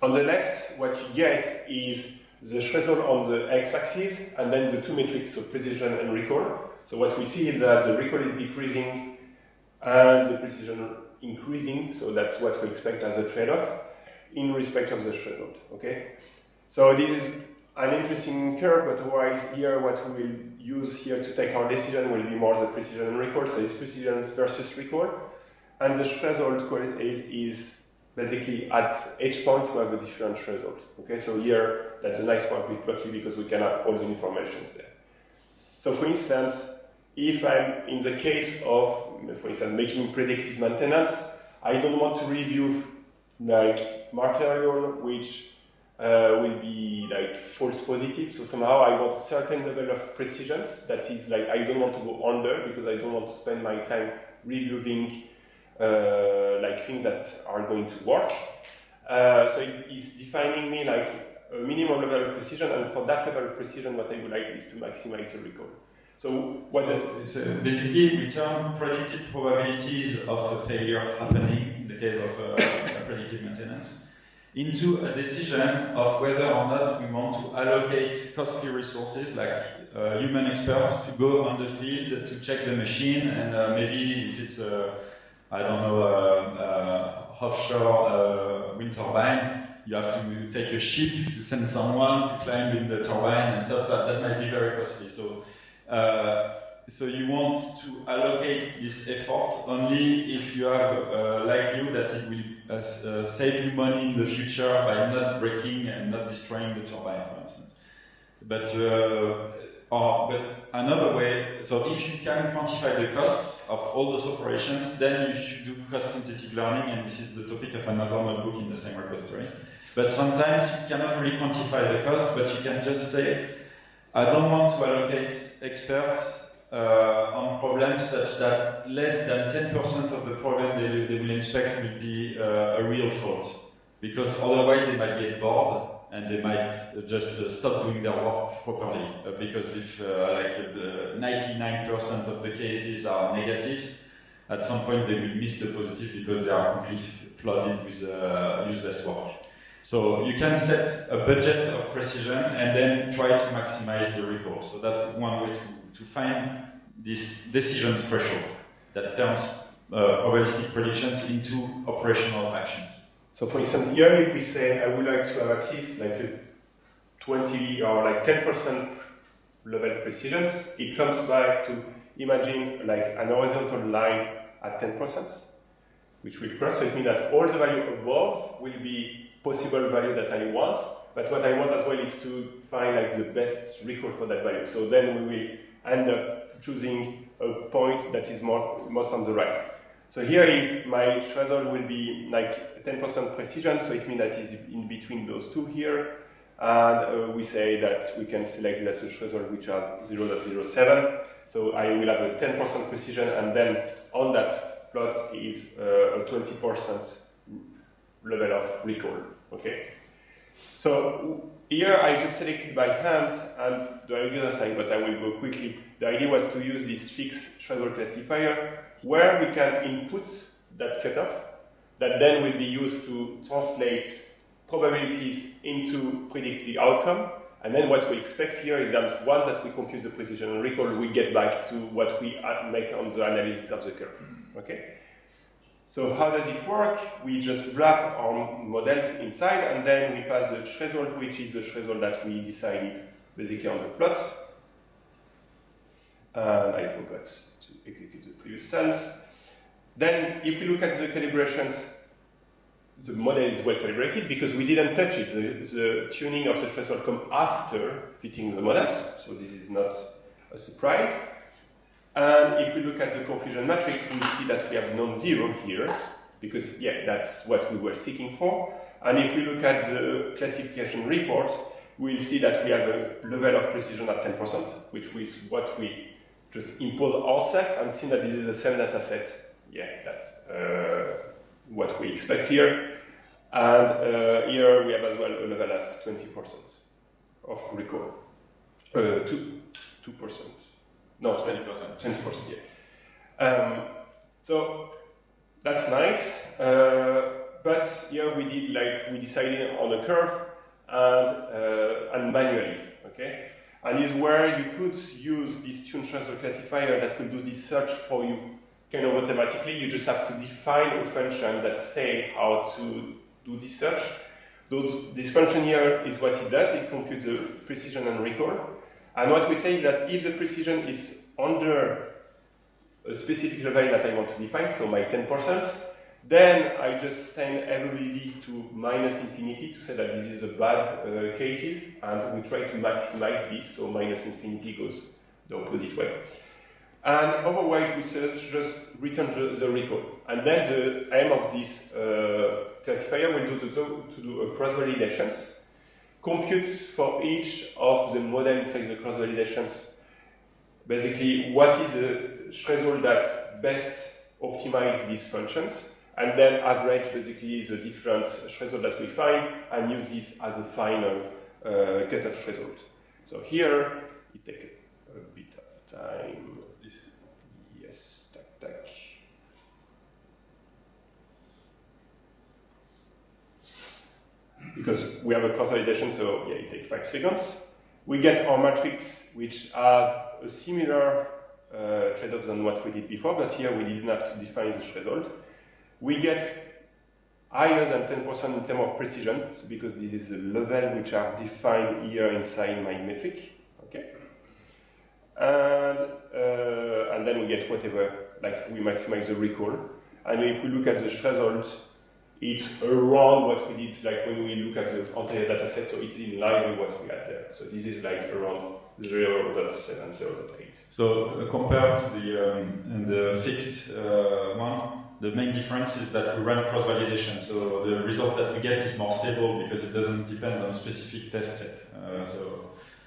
On the left, what you get is the threshold on the x-axis, and then the 2 metrics, so precision and recall. So what we see is that the recall is decreasing and the precision increasing, so that's what we expect as a trade-off in respect of the threshold, okay? So this is an interesting curve, but otherwise here what we will use here to take our decision will be more the precision and recall, so it's precision versus recall, and the threshold is basically at each point we have a different threshold, okay? So here, that's a nice point with plotly because we can have all the information there. So for instance, if I'm in the case of, for instance, making predictive maintenance, I don't want to review like material which will be like false positive. So somehow I want a certain level of precision that is like I don't want to go under because I don't want to spend my time reviewing like things that are going to work. So it is defining me like a minimum level of precision, and for that level of precision, what I would like is to maximize the recall. So what does basically we turn predicted probabilities of a failure happening in the case of predictive maintenance into a decision of whether or not we want to allocate costly resources like human experts to go on the field to check the machine, and maybe if it's I don't know offshore wind turbine, you have to take a ship to send someone to climb in the turbine and stuff. That might be very costly. So you want to allocate this effort only if you have a likelihood that it will save you money in the future by not breaking and not destroying the turbine, for instance. But another way, so if you can quantify the costs of all those operations, then you should do cost-sensitive learning, and this is the topic of another notebook in the same repository. But sometimes you cannot really quantify the cost, but you can just say, I don't want to allocate experts on problems such that less than 10% of the problem they will inspect will be a real fault. Because otherwise they might get bored and they might just stop doing their work properly. Because if the 99% of the cases are negatives, at some point they will miss the positive because they are completely flooded with useless work. So you can set a budget of precision and then try to maximize the recall. So that's one way to find this decision threshold that turns probabilistic predictions into operational actions. So for instance, here if we say I would like to have at least like a 20 or like 10% level precision, it comes back to imagine like an horizontal line at 10%, which will cross. So it means that all the value above will be possible value that I want, but what I want as well is to find like the best recall for that value. So then we will end up choosing a point that is most on the right. So here, if my threshold will be like 10% precision, so it means that is in between those two here, and we say that we can select that's a threshold which has 0.07. So I will have a 10% precision, and then on that plot is a 20% level of recall. Okay. So here I just selected by hand, and the other side, but I will go quickly. The idea was to use this fixed threshold classifier where we can input that cutoff that then will be used to translate probabilities into predict the outcome. And then what we expect here is that once that we compute the precision and recall, we get back to what we make on the analysis of the curve. Okay. So how does it work? We just wrap our models inside, and then we pass the threshold, which is the threshold that we decided basically on the plot. And I forgot to execute the previous cells. Then, if we look at the calibrations, the model is well calibrated because we didn't touch it. The tuning of the threshold comes after fitting the models, so this is not a surprise. And if we look at the confusion matrix, we see that we have non-zero here, because yeah, that's what we were seeking for. And if we look at the classification report, we'll see that we have a level of precision at 10%, which is what we just impose ourselves, and see that this is the same data set. Yeah, that's what we expect here. And here we have as well a level of 20%. of recall. 2%. No, 20%. 20%, yeah. So that's nice, but here we decided on a curve and manually, okay? And is where you could use this tune threshold classifier that will do this search for you kind of automatically. You just have to define a function that say how to do this search. This function here is what it does. It computes the precision and recall. And what we say is that if the precision is under a specific level that I want to define, so my 10%, then I just send everybody to -infinity to say that this is a bad cases, and we try to maximize this, so -infinity goes the opposite way. And otherwise, we just return the recall. And then the aim of this classifier will to do a cross-validations, compute for each of the model inside the cross-validations, basically what is the threshold that best optimize these functions, and then average basically the different threshold that we find and use this as a final cutoff threshold. So here, it takes a bit of time. Yes, tac. Because we have a cross-validation, so yeah, it takes 5 seconds. We get our matrix, which have a similar trade-off than what we did before, but here we didn't have to define the threshold. We get higher than 10% in terms of precision, so because this is the level which are defined here inside my metric, okay? And then we get whatever, like we maximize the recall. And if we look at the threshold, it's around what we did, like when we look at the entire data set, so it's in line with what we had there. So this is like around 0.7, 0.8. So compared to the fixed one, the main difference is that we run cross-validation. So the result that we get is more stable because it doesn't depend on a specific test set.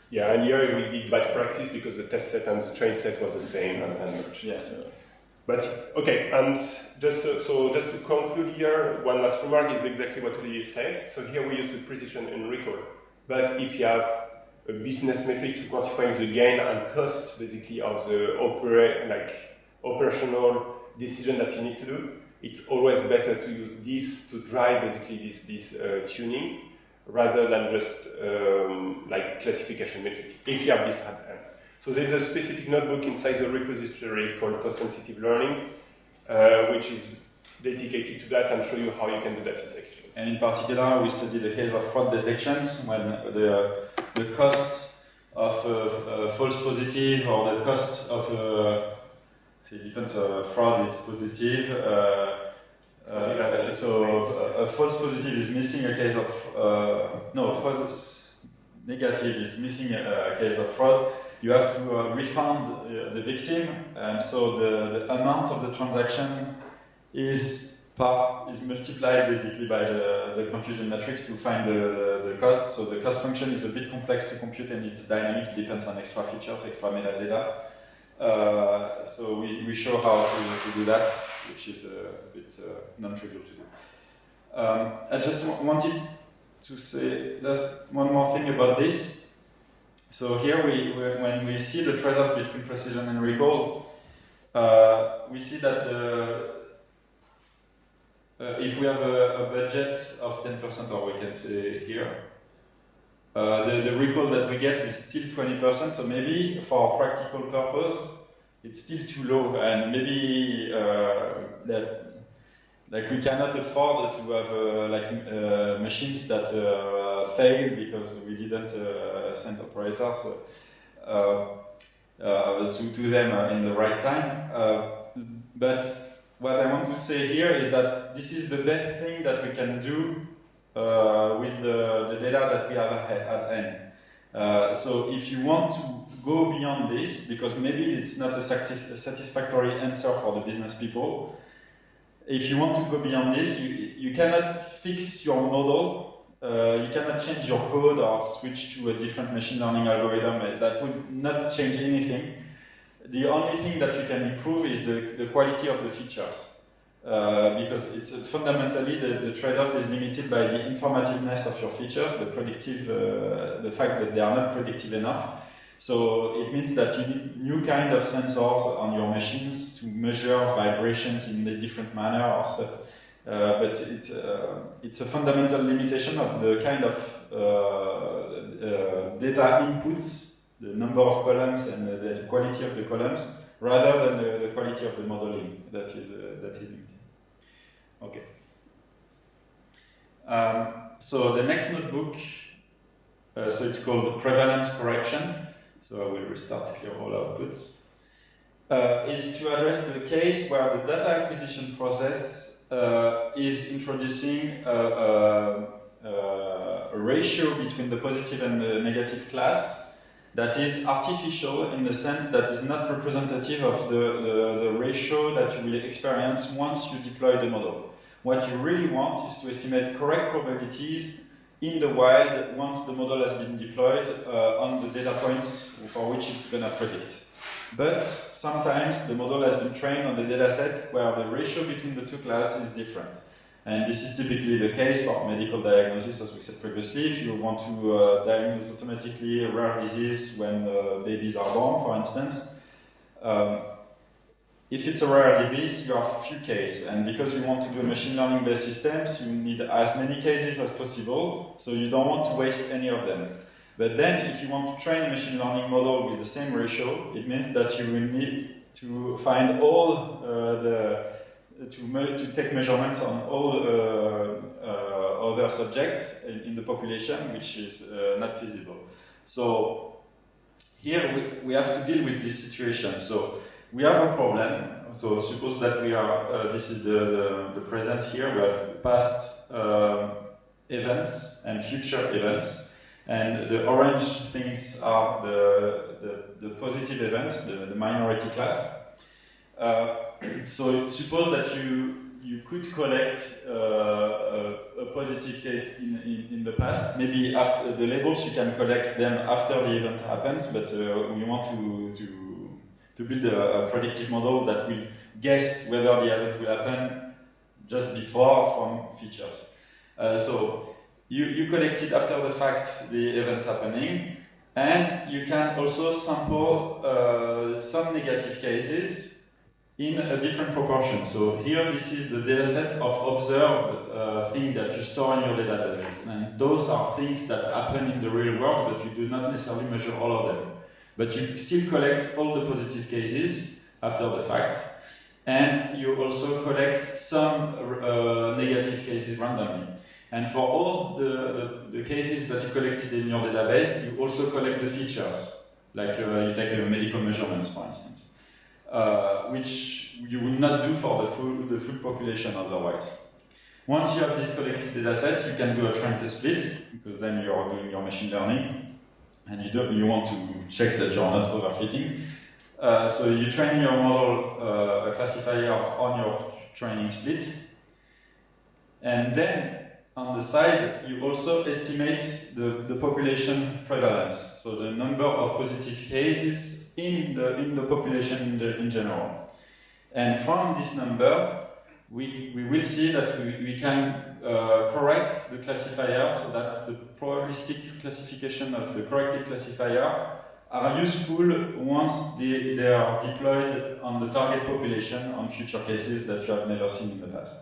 Yeah, and here we did bad practice because the test set and the train set was the same and much. Yeah. So. But okay, and just to conclude here, one last remark is exactly what Olivier said. So here we use the precision and recall. But if you have a business metric to quantify the gain and cost, basically of the operational decision that you need to do, it's always better to use this to drive basically this tuning rather than just like classification metric. If you have this at hand. So there's a specific notebook inside the repository called cost-sensitive learning, which is dedicated to that and show you how you can do that in scikit-learn. And in particular, we studied the case of fraud detections when the cost of false positive or the cost of it depends. Fraud is positive. So a false positive is missing a case of false negative is missing a case of fraud. You have to refund the victim, and so the amount of the transaction is multiplied basically by the confusion matrix to find the cost. So the cost function is a bit complex to compute and it's dynamic, it depends on extra features, extra metadata. So we show how to do that, which is a bit non-trivial to do. I just wanted to say just one more thing about this. So here, when we see the trade-off between precision and recall, we see that if we have a budget of 10%, or we can say here, the recall that we get is still 20%, so maybe for practical purpose, it's still too low, and maybe like we cannot afford to have machines that fail because we didn't send operators to them in the right time. But what I want to say here is that this is the best thing that we can do with the data that we have at hand. So if you want to go beyond this, because maybe it's not a satisfactory answer for the business people, if you want to go beyond this, you cannot fix your model, you cannot change your code or switch to a different machine learning algorithm. That would not change anything. The only thing that you can improve is the quality of the features. because it's fundamentally the trade-off is limited by the informativeness of your features, the predictive, the fact that they are not predictive enough. So it means that you need new kind of sensors on your machines to measure vibrations in a different manner or stuff. But it's a fundamental limitation of the kind of data inputs, the number of columns and the quality of the columns, rather than the quality of the modeling that is limited. Okay. So the next notebook, so it's called prevalence correction. So I will restart clear all outputs. Is to address the case where the data acquisition process is introducing a ratio between the positive and the negative class that is artificial in the sense that is not representative of the ratio that you will experience once you deploy the model. What you really want is to estimate correct probabilities in the wild once the model has been deployed on the data points for which it's going to predict. But sometimes the model has been trained on the data set where the ratio between the two classes is different. And this is typically the case for medical diagnosis, as we said previously. If you want to diagnose automatically a rare disease when babies are born, for instance, if it's a rare disease, you have few cases. And because you want to do machine learning based systems, you need as many cases as possible, so you don't want to waste any of them. But then, if you want to train a machine learning model with the same ratio, it means that you will need to find all to take measurements on all other subjects in the population, which is not feasible. So here we have to deal with this situation. So we have a problem. So suppose that we are, this is the present here, we have past events and future events. And the orange things are the positive events, the minority class. So suppose that you could collect a positive case in the past. Maybe after the labels you can collect them after the event happens, but we want to build a predictive model that will guess whether the event will happen just before from features. So you collected after the fact the event happening, and you can also sample some negative cases in a different proportion. So here this is the dataset of observed things that you store in your database, and those are things that happen in the real world, but you do not necessarily measure all of them. But you still collect all the positive cases after the fact, and you also collect some negative cases randomly. And for all the cases that you collected in your database, you also collect the features, like you take medical measurements, for instance, which you will not do for the full population otherwise. Once you have this collected dataset, you can do a train test split, because then you are doing your machine learning, and you want to check that you are not overfitting. So you train your model, a classifier on your training split, and then on the side, you also estimate the population prevalence, so the number of positive cases in the population in general. And from this number, we will see that we can correct the classifier so that the probabilistic classification of the corrected classifier are useful once they are deployed on the target population on future cases that you have never seen in the past.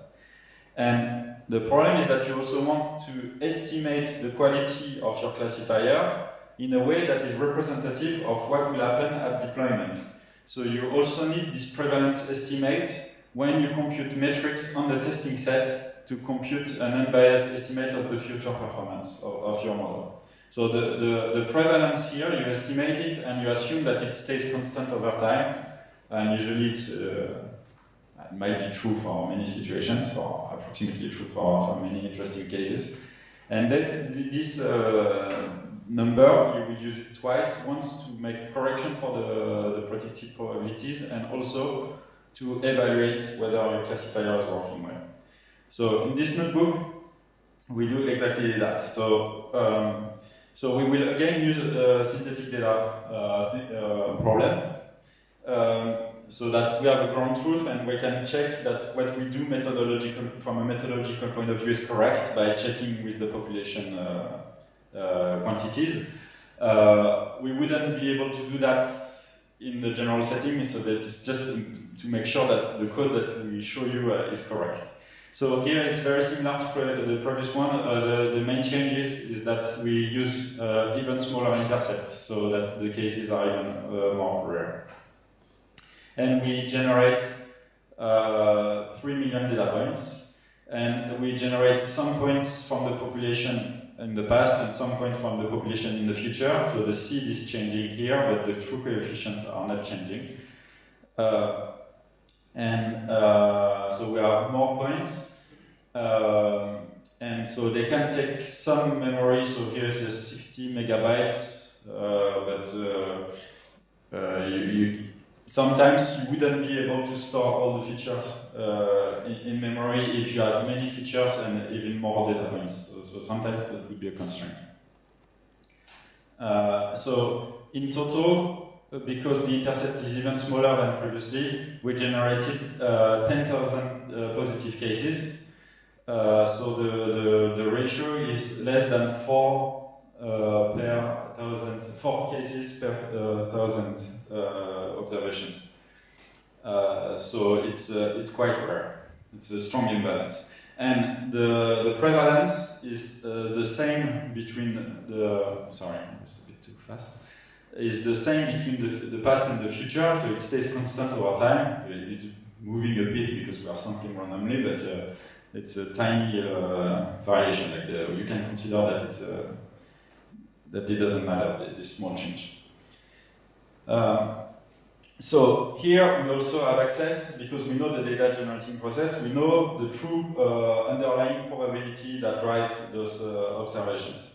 And the problem is that you also want to estimate the quality of your classifier in a way that is representative of what will happen at deployment. So you also need this prevalence estimate when you compute metrics on the testing set to compute an unbiased estimate of the future performance of your model. So the prevalence here, you estimate it and you assume that it stays constant over time, and usually it might be true for many situations, or approximately true for many interesting cases. And this number, you will use it twice, once to make a correction for the predicted probabilities, and also to evaluate whether your classifier is working well. So in this notebook, we do exactly that. So we will again use a synthetic data problem. so that we have a ground truth and we can check that what we do from a methodological point of view is correct by checking with the population quantities. We wouldn't be able to do that in the general setting, so that's just to make sure that the code that we show you is correct. So here it's very similar to the previous one. The main changes is that we use even smaller intercept, so that the cases are even more rare. And we generate 3 million data points, and we generate some points from the population in the past and some points from the population in the future. So the seed is changing here, but the true coefficients are not changing. So we have more points, and so they can take some memory. So here's just 60 megabytes, sometimes you wouldn't be able to store all the features in memory if you had many features and even more data points. So sometimes that would be a constraint. So in total, because the intercept is even smaller than previously, we generated 10,000 positive cases. So the ratio is less than 4 cases per 1,000 observations. So it's quite rare. It's a strong imbalance. And the prevalence is the same between the... Sorry, I was a bit too fast. Is the same between the past and the future, so it stays constant over time. It's moving a bit because we are sampling randomly, but it's a tiny variation. Like you can consider that that it doesn't matter, this small change. So here we also have access, because we know the data generating process, we know the true underlying probability that drives those observations.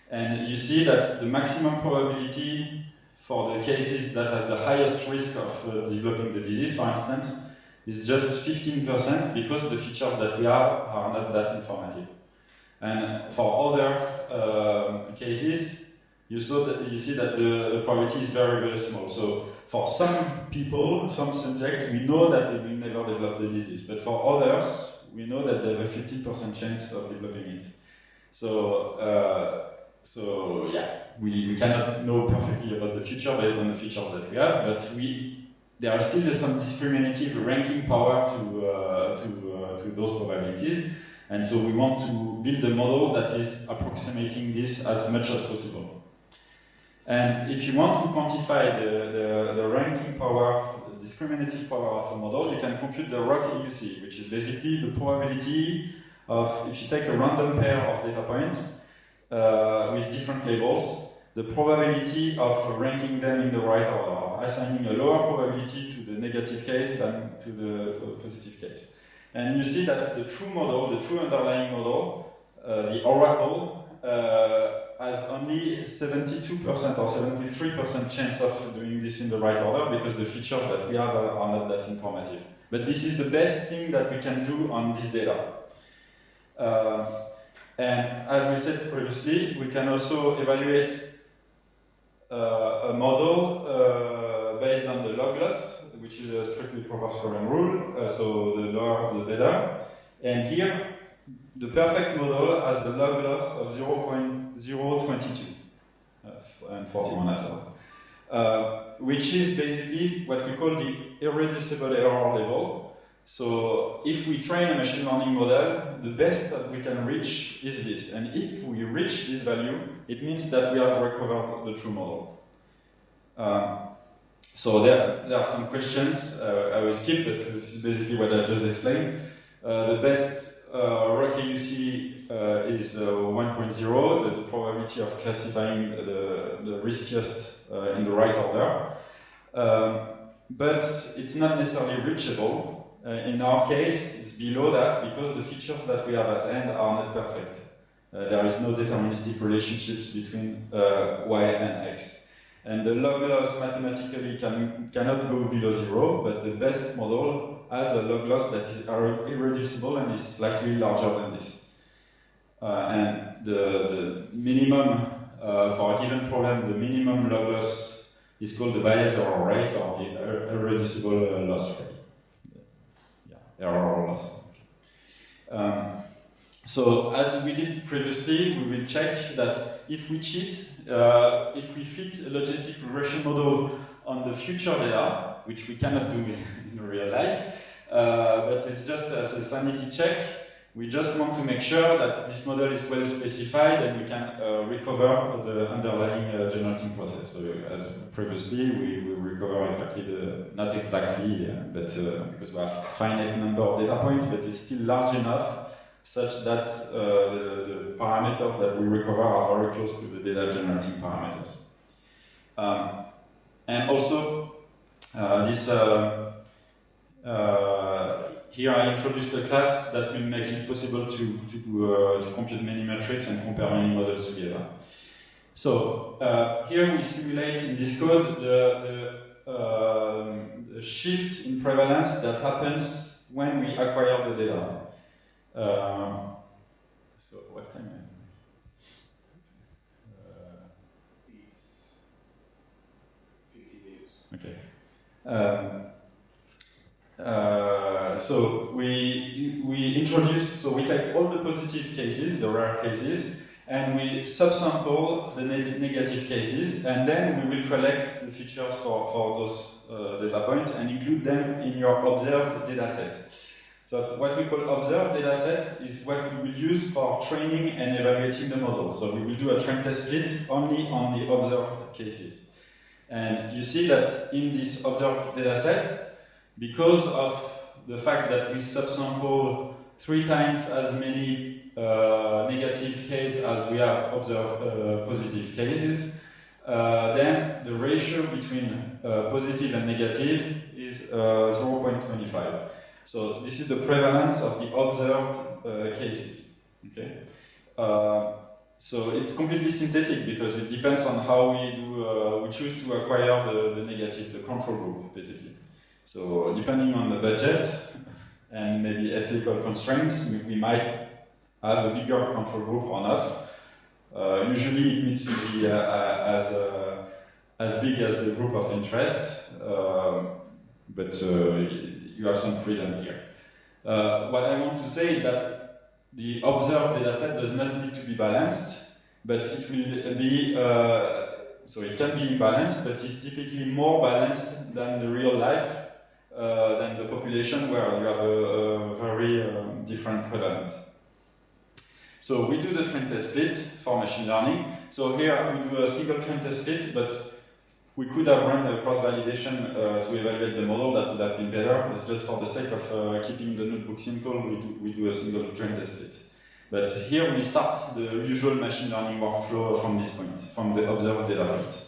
And you see that the maximum probability for the cases that has the highest risk of developing the disease, for instance, is just 15%, because the features that we have are not that informative. And for other cases, you see that the probability is very, very small. So for some people, some subjects, we know that they will never develop the disease. But for others, we know that they have a 15% chance of developing it. So yeah, we cannot know perfectly about the future based on the features that we have, but there are still some discriminative ranking power to those probabilities, and so we want to build a model that is approximating this as much as possible. And if you want to quantify the ranking power, the discriminative power of a model, you can compute the ROC AUC, which is basically the probability of, if you take a random pair of data points, with different labels, the probability of ranking them in the right order, assigning a lower probability to the negative case than to the positive case. And you see that the true model, the true underlying model, the oracle, has only 72% or 73% chance of doing this in the right order, because the features that we have are not that informative. But this is the best thing that we can do on this data. And as we said previously, we can also evaluate a model based on the log loss, which is a strictly proportional rule, so the lower the better. And here, the perfect model has the log loss of 0.022 and 41 after, which is basically what we call the irreducible error level. So if we train a machine learning model, the best that we can reach is this. And if we reach this value, it means that we have recovered the true model. So there are some questions I will skip, but this is basically what I just explained. The best ROC AUC is 1.0, the probability of classifying the riskiest in the right order. But it's not necessarily reachable. In our case, it's below that because the features that we have at hand are not perfect. There is no deterministic relationships between y and x. And the log loss mathematically cannot go below 0, but the best model has a log loss that is irreducible and is slightly larger than this. And the minimum, for a given problem, the minimum log loss is called the bias error rate or the irreducible loss rate. Yeah, error or loss. So as we did previously, we will check that if we cheat, if we fit a logistic regression model on the future data, which we cannot do in real life, but it's just as a sanity check. We just want to make sure that this model is well specified and we can recover the underlying generating process. So as previously, we recover exactly not exactly, but because we have finite number of data points, but it's still large enough such that the parameters that we recover are very close to the data generating parameters. And also, here I introduced a class that will make it possible to compute many metrics and compare many models together. So here we simulate in this code the shift in prevalence that happens when we acquire the data. So what time? It's 50 minutes. Okay. So we introduce, so we take all the positive cases, the rare cases, and we subsample the negative cases, and then we will collect the features for those data points and include them in your observed data set. So what we call observed data set is what we will use for training and evaluating the model. So we will do a train test split only on the observed cases. And you see that in this observed data set, because of the fact that we subsample 3 times as many negative cases as we have observed positive cases, then the ratio between positive and negative is 0.25. So this is the prevalence of the observed cases. Okay. So it's completely synthetic because it depends on how we choose to acquire the negative, the control group, basically. So depending on the budget and maybe ethical constraints, we might have a bigger control group or not. Usually it needs to be as big as the group of interest, but you have some freedom here. What I want to say is that the observed data set does not need to be balanced, but it will be, so it can be imbalanced, but it's typically more balanced than the real life, than the population where you have a very different prevalence. So we do the train test split for machine learning. So here we do a single train test split, but we could have run a cross-validation to evaluate the model. That would have been better. It's just for the sake of keeping the notebook simple, we do a single train test split. But here we start the usual machine learning workflow from this point, from the observed data point.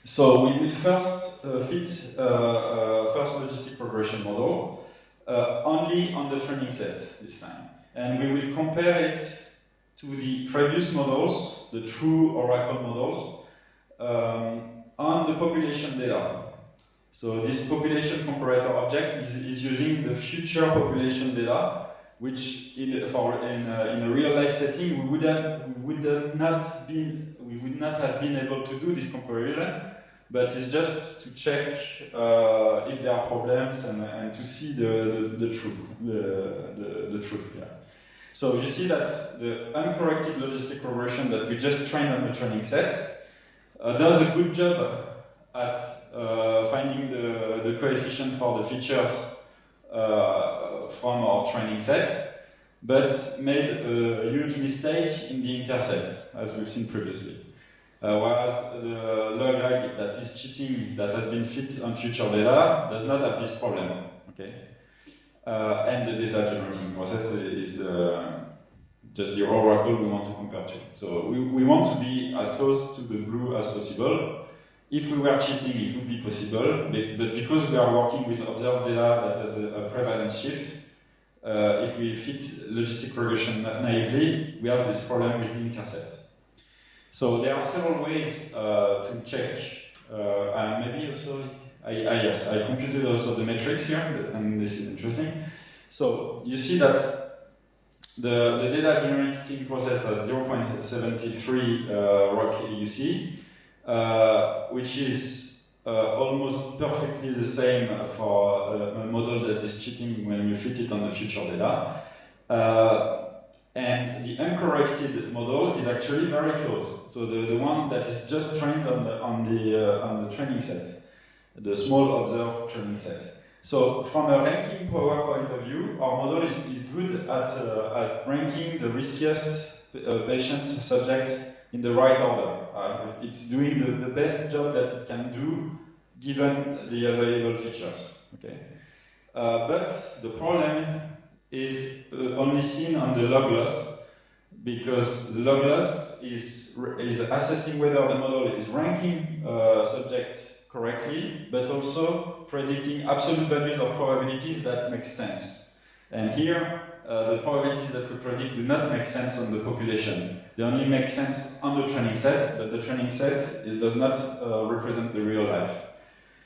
So we will first fit first logistic regression model only on the training set this time. And we will compare it to the previous models, the true Oracle models, on the population data. So this population comparator object is using the future population data, which in a real life setting we would not have been able to do this comparison, but it's just to check if there are problems and to see the truth here. So you see that the uncorrected logistic regression that we just trained on the training set does a good job at finding the coefficient for the features from our training set, but made a huge mistake in the intercept, as we've seen previously. Whereas the log that is cheating, that has been fit on future data, does not have this problem. Okay, and the data generating process is just the oracle we want to compare to. So we want to be as close to the blue as possible. If we were cheating, it would be possible, but because we are working with observed data that has a prevalent shift, if we fit logistic regression naively, we have this problem with the intercept. So there are several ways to check, and maybe also, yes, I computed also the metrics here, and this is interesting. So you see that the data generating process has 0.73 ROC AUC. which is almost perfectly the same for a model that is cheating when you fit it on the future data. And the uncorrected model is actually very close. So the one that is just trained on the training set, the small observed training set. So from a ranking power point of view, our model is good at ranking the riskiest patients, subjects in the right order. It's doing the best job that it can do given the available features. Okay, but the problem is only seen on the log loss, because the log loss is assessing whether the model is ranking subjects correctly, but also predicting absolute values of probabilities that make sense. And here, the probabilities that we predict do not make sense on the population. They only make sense on the training set, but the training set does not represent the real life.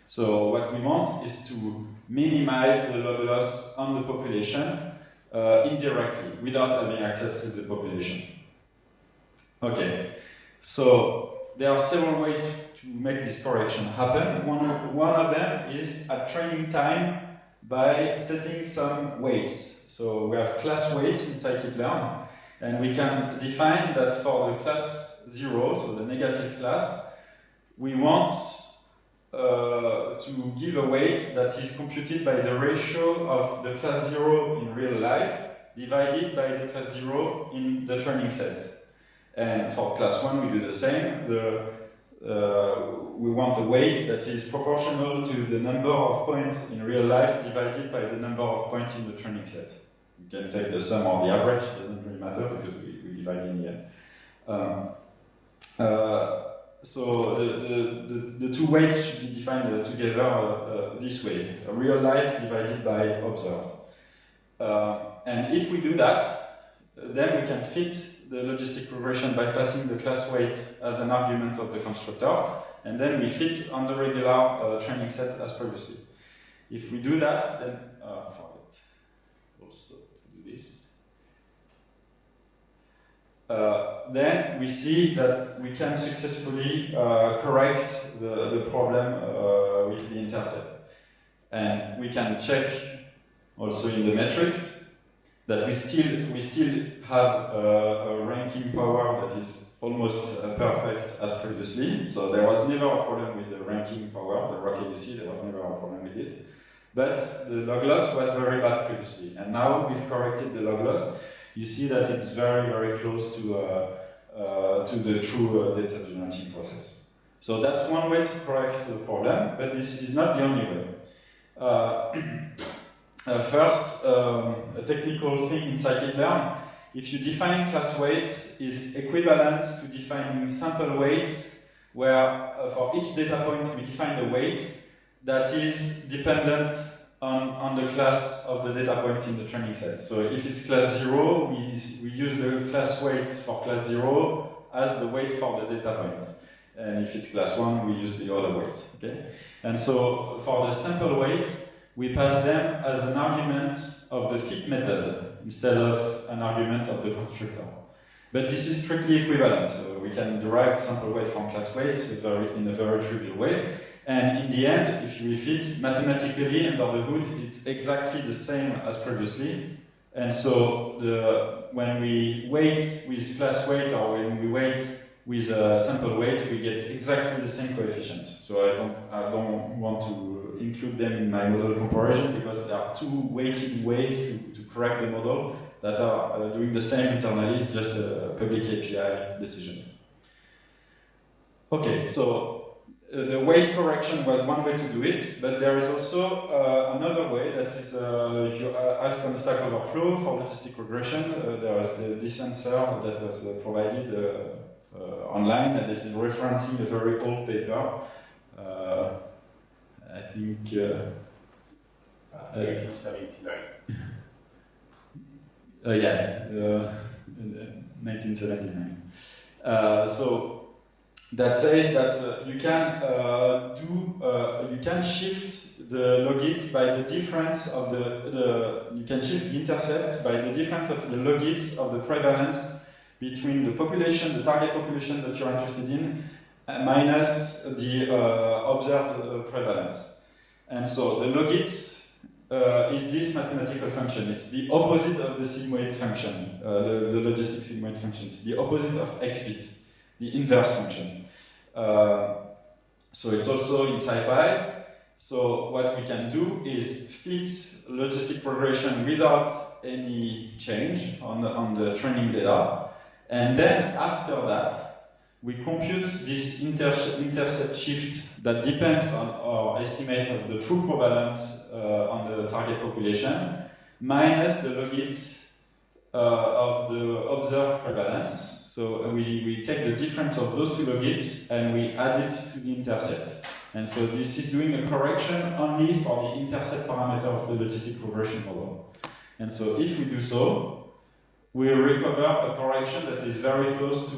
So what we want is to minimize the log loss on the population indirectly, without having access to the population. Okay, so there are several ways to make this correction happen. One of them is at training time by setting some weights. So we have class weights in scikit-learn, and we can define that for the class 0, so the negative class, we want to give a weight that is computed by the ratio of the class 0 in real life divided by the class 0 in the training set. And for class 1 we do the same. We want a weight that is proportional to the number of points in real life divided by the number of points in the training set. You can take the sum or the average, it doesn't really matter because we divide in the end. So the two weights should be defined together this way, real life divided by observed. And if we do that, then we can fit the logistic regression by passing the class weight as an argument of the constructor, and then we fit on the regular training set as previously. If we do that, then forget also to do this. Then we see that we can successfully correct the problem with the intercept. And we can check also in the metrics that we still have a ranking power that is almost perfect as previously. So there was never a problem with the ranking power, the rocket you see, there was never a problem with it. But the log loss was very bad previously. And now we've corrected the log loss. You see that it's very, very close to the true data generating process. So that's one way to correct the problem, but this is not the only way. First, a technical thing in scikit-learn, if you define class weights is equivalent to defining sample weights, where for each data point we define a weight that is dependent on the class of the data point in the training set. So if it's class 0, we use the class weight for class 0 as the weight for the data point. And if it's class 1, we use the other weight. Okay? And so for the sample weight, we pass them as an argument of the fit method instead of an argument of the constructor. But this is strictly equivalent. So we can derive sample weight from class weights in a very trivial way. And in the end, if we fit mathematically under the hood, it's exactly the same as previously. And so when we weight with class weight or when we weight with a sample weight, we get exactly the same coefficient. So I don't want to include them in my model comparison because there are two weighted ways to correct the model that are doing the same internally. It's just a public API decision. Okay, so the weight correction was one way to do it, but there is also another way that is, if you ask on Stack Overflow for logistic regression, there is this answer that was provided online, and this is referencing a very old paper. I think 1979. 1979. So that says that you can shift the logits by the difference of you can shift the intercept by the difference of the logits of the prevalence between the population, the target population that you're interested in, minus the observed prevalence. And so the logit is this mathematical function. It's the opposite of the sigmoid function, the logistic sigmoid function. It's the opposite of xbit, the inverse function. So it's also in SciPy. So what we can do is fit logistic progression without any change on the training data. And then after that, we compute this intercept shift that depends on our estimate of the true prevalence on the target population minus the logit of the observed prevalence. So we take the difference of those two logits and we add it to the intercept. And so this is doing a correction only for the intercept parameter of the logistic regression model. And so if we do so, we recover a correction that is very close to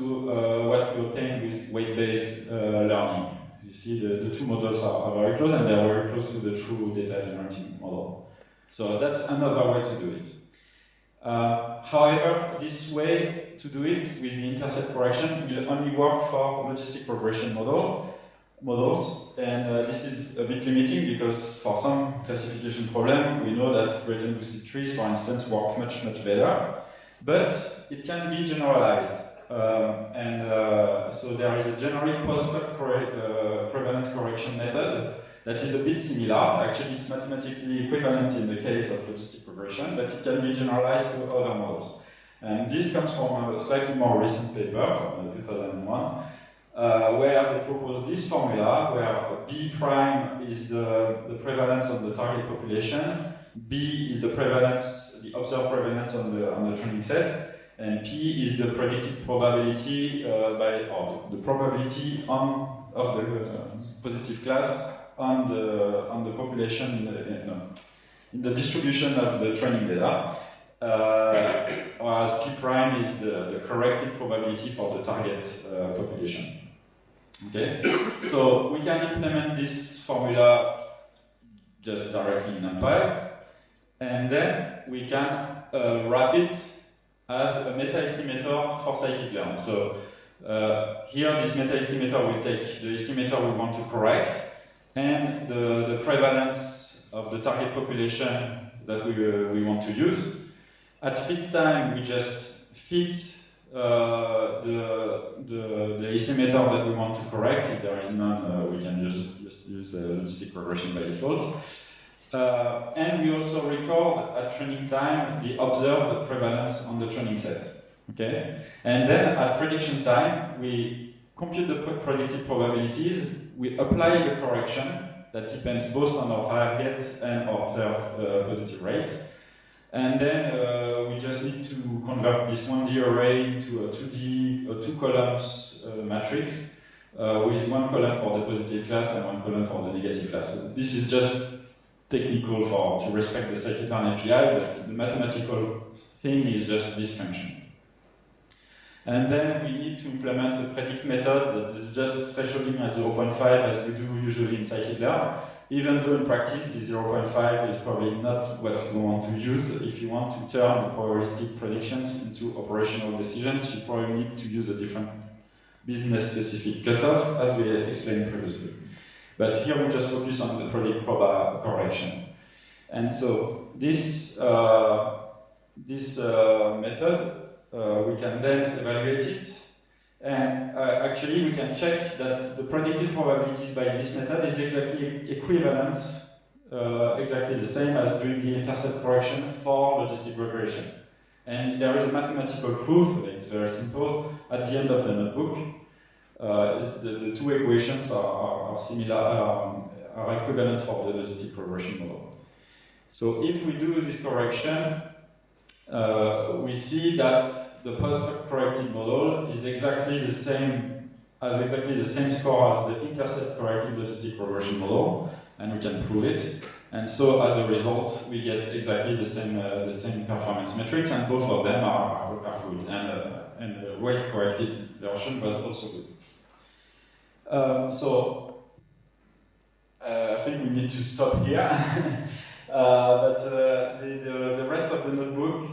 what we obtain with weight-based learning. You see the two models are very close and they are very close to the true data generating model. So that's another way to do it. However, this way to do it with the intercept correction will only work for logistic regression models, and this is a bit limiting because for some classification problem, we know that gradient boosted trees, for instance, work much better, but it can be generalized. So there is a generic post-hoc prevalence correction method that is a bit similar. Actually, it's mathematically equivalent in the case of logistic regression, but it can be generalized to other models. And this comes from a slightly more recent paper from 2001, where they propose this formula, where B prime is the prevalence of the target population, B is the prevalence, the observed prevalence on the training set, and P is the predicted probability or the probability of the positive class on the population in the distribution of the training data. Whereas P prime is the corrected probability for the target population. Okay, so we can implement this formula just directly in NumPy, and then we can wrap it as a meta-estimator for scikit-learn. So here this meta-estimator will take the estimator we want to correct and the prevalence of the target population that we want to use. At fit time, we just fit the estimator that we want to correct. If there is none, we can just use logistic regression by default. And we also record at training time the observed prevalence on the training set. Okay? And then at prediction time, we compute the predicted probabilities, we apply the correction that depends both on our target and our observed positive rate. And then we just need to convert this 1D array into a 2D or 2 columns matrix with 1 column for the positive class and 1 column for the negative class. So this is just technical to respect the scikit-learn API, but the mathematical thing is just this function. And then we need to implement a predict method that is just thresholding at 0.5 as we do usually in scikit-learn. Even though in practice the 0.5 is probably not what you want to use. If you want to turn the probabilistic predictions into operational decisions, you probably need to use a different business-specific cutoff, as we explained previously. But here we just focus on the predict proba correction. And so this method, we can then evaluate it. And actually, we can check that the predicted probabilities by this method is exactly equivalent, exactly the same as doing the intercept correction for logistic regression. And there is a mathematical proof, it's very simple, at the end of the notebook. The two equations are similar, are equivalent for the logistic regression model. So if we do this correction, we see that the post-hoc corrected model is exactly the same, has exactly the same score as the intercept corrected logistic regression model, and we can prove it. And so, as a result, we get exactly the same performance metrics, and both of them are good. And the weight corrected version was also good. I think we need to stop here. But the rest of the notebook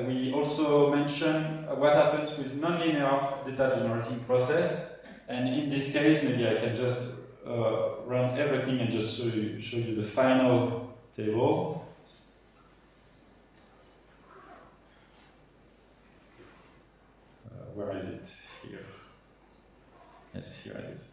we also mentioned what happens with nonlinear data generating process. And in this case, maybe I can just run everything and just show you the final table. Where is it? Here. Yes, here it is.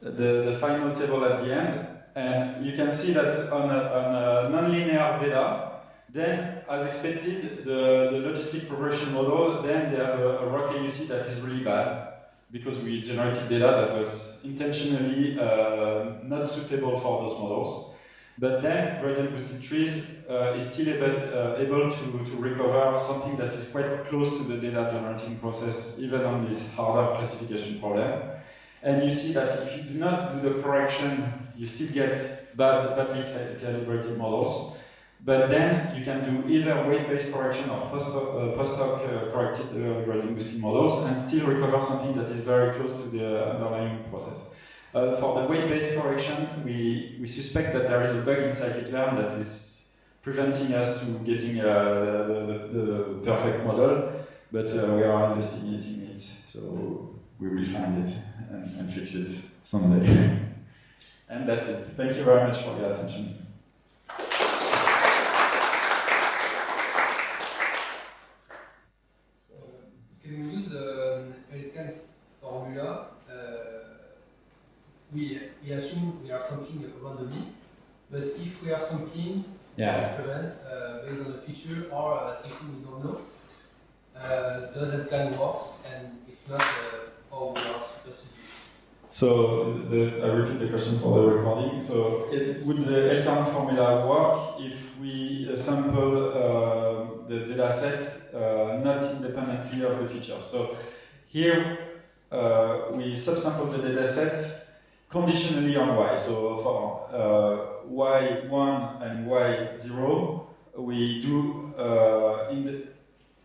The final table at the end. And you can see that on a nonlinear data, then, as expected, the logistic regression model, then they have a rock AUC that is really bad, because we generated data that was intentionally not suitable for those models. But then gradient boosted trees is still able to recover something that is quite close to the data generating process, even on this harder classification problem. And you see that if you do not do the correction, you still get badly calibrated models. But then you can do either weight-based correction or post-hoc corrected gradient boosting models and still recover something that is very close to the underlying process. For the weight-based correction, we suspect that there is a bug in scikit-learn that is preventing us to getting the perfect model, but we are investigating it, so we will find it and fix it someday. And that's it. Thank you very much for your attention. Can we use Elkan's formula? We assume we are sampling randomly, but if we are sampling experiments based on the feature or something we don't know, does Elkan works? And if not, how we are supposed to do it? So I repeat the question for the recording. So would the Elkan formula work if we sample the data set not independently of the features? So here we subsample the data set conditionally on y. So for y1 and y0, we do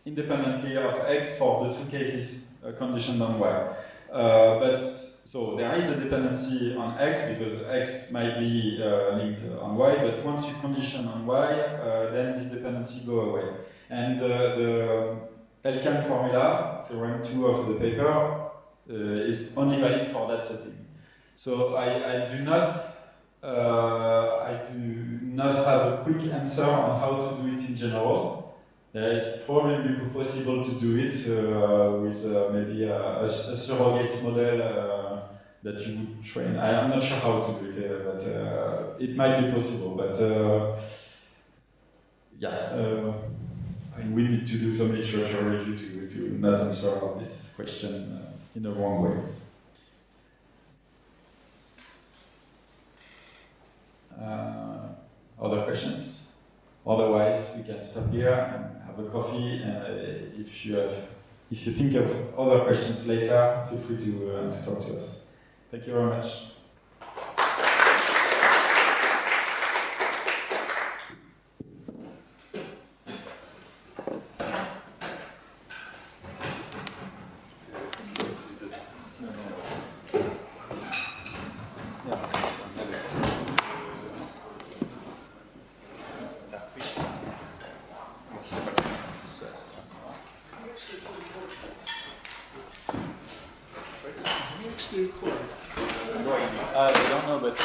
independently of x for the two cases conditioned on y. So there is a dependency on x because x might be linked on y, but once you condition on y, then this dependency goes away. And the Elkan formula, theorem 2 of the paper, is only valid for that setting. So I do not have a quick answer on how to do it in general. It's probably possible to do it with maybe a surrogate model that you would train. I'm not sure how to do it, but it might be possible. But we need to do some literature review to not answer this question in the wrong way. Other questions? Otherwise, we can stop here and have a coffee. And if you think of other questions later, feel free to talk to us. Thank you very much. I don't know, but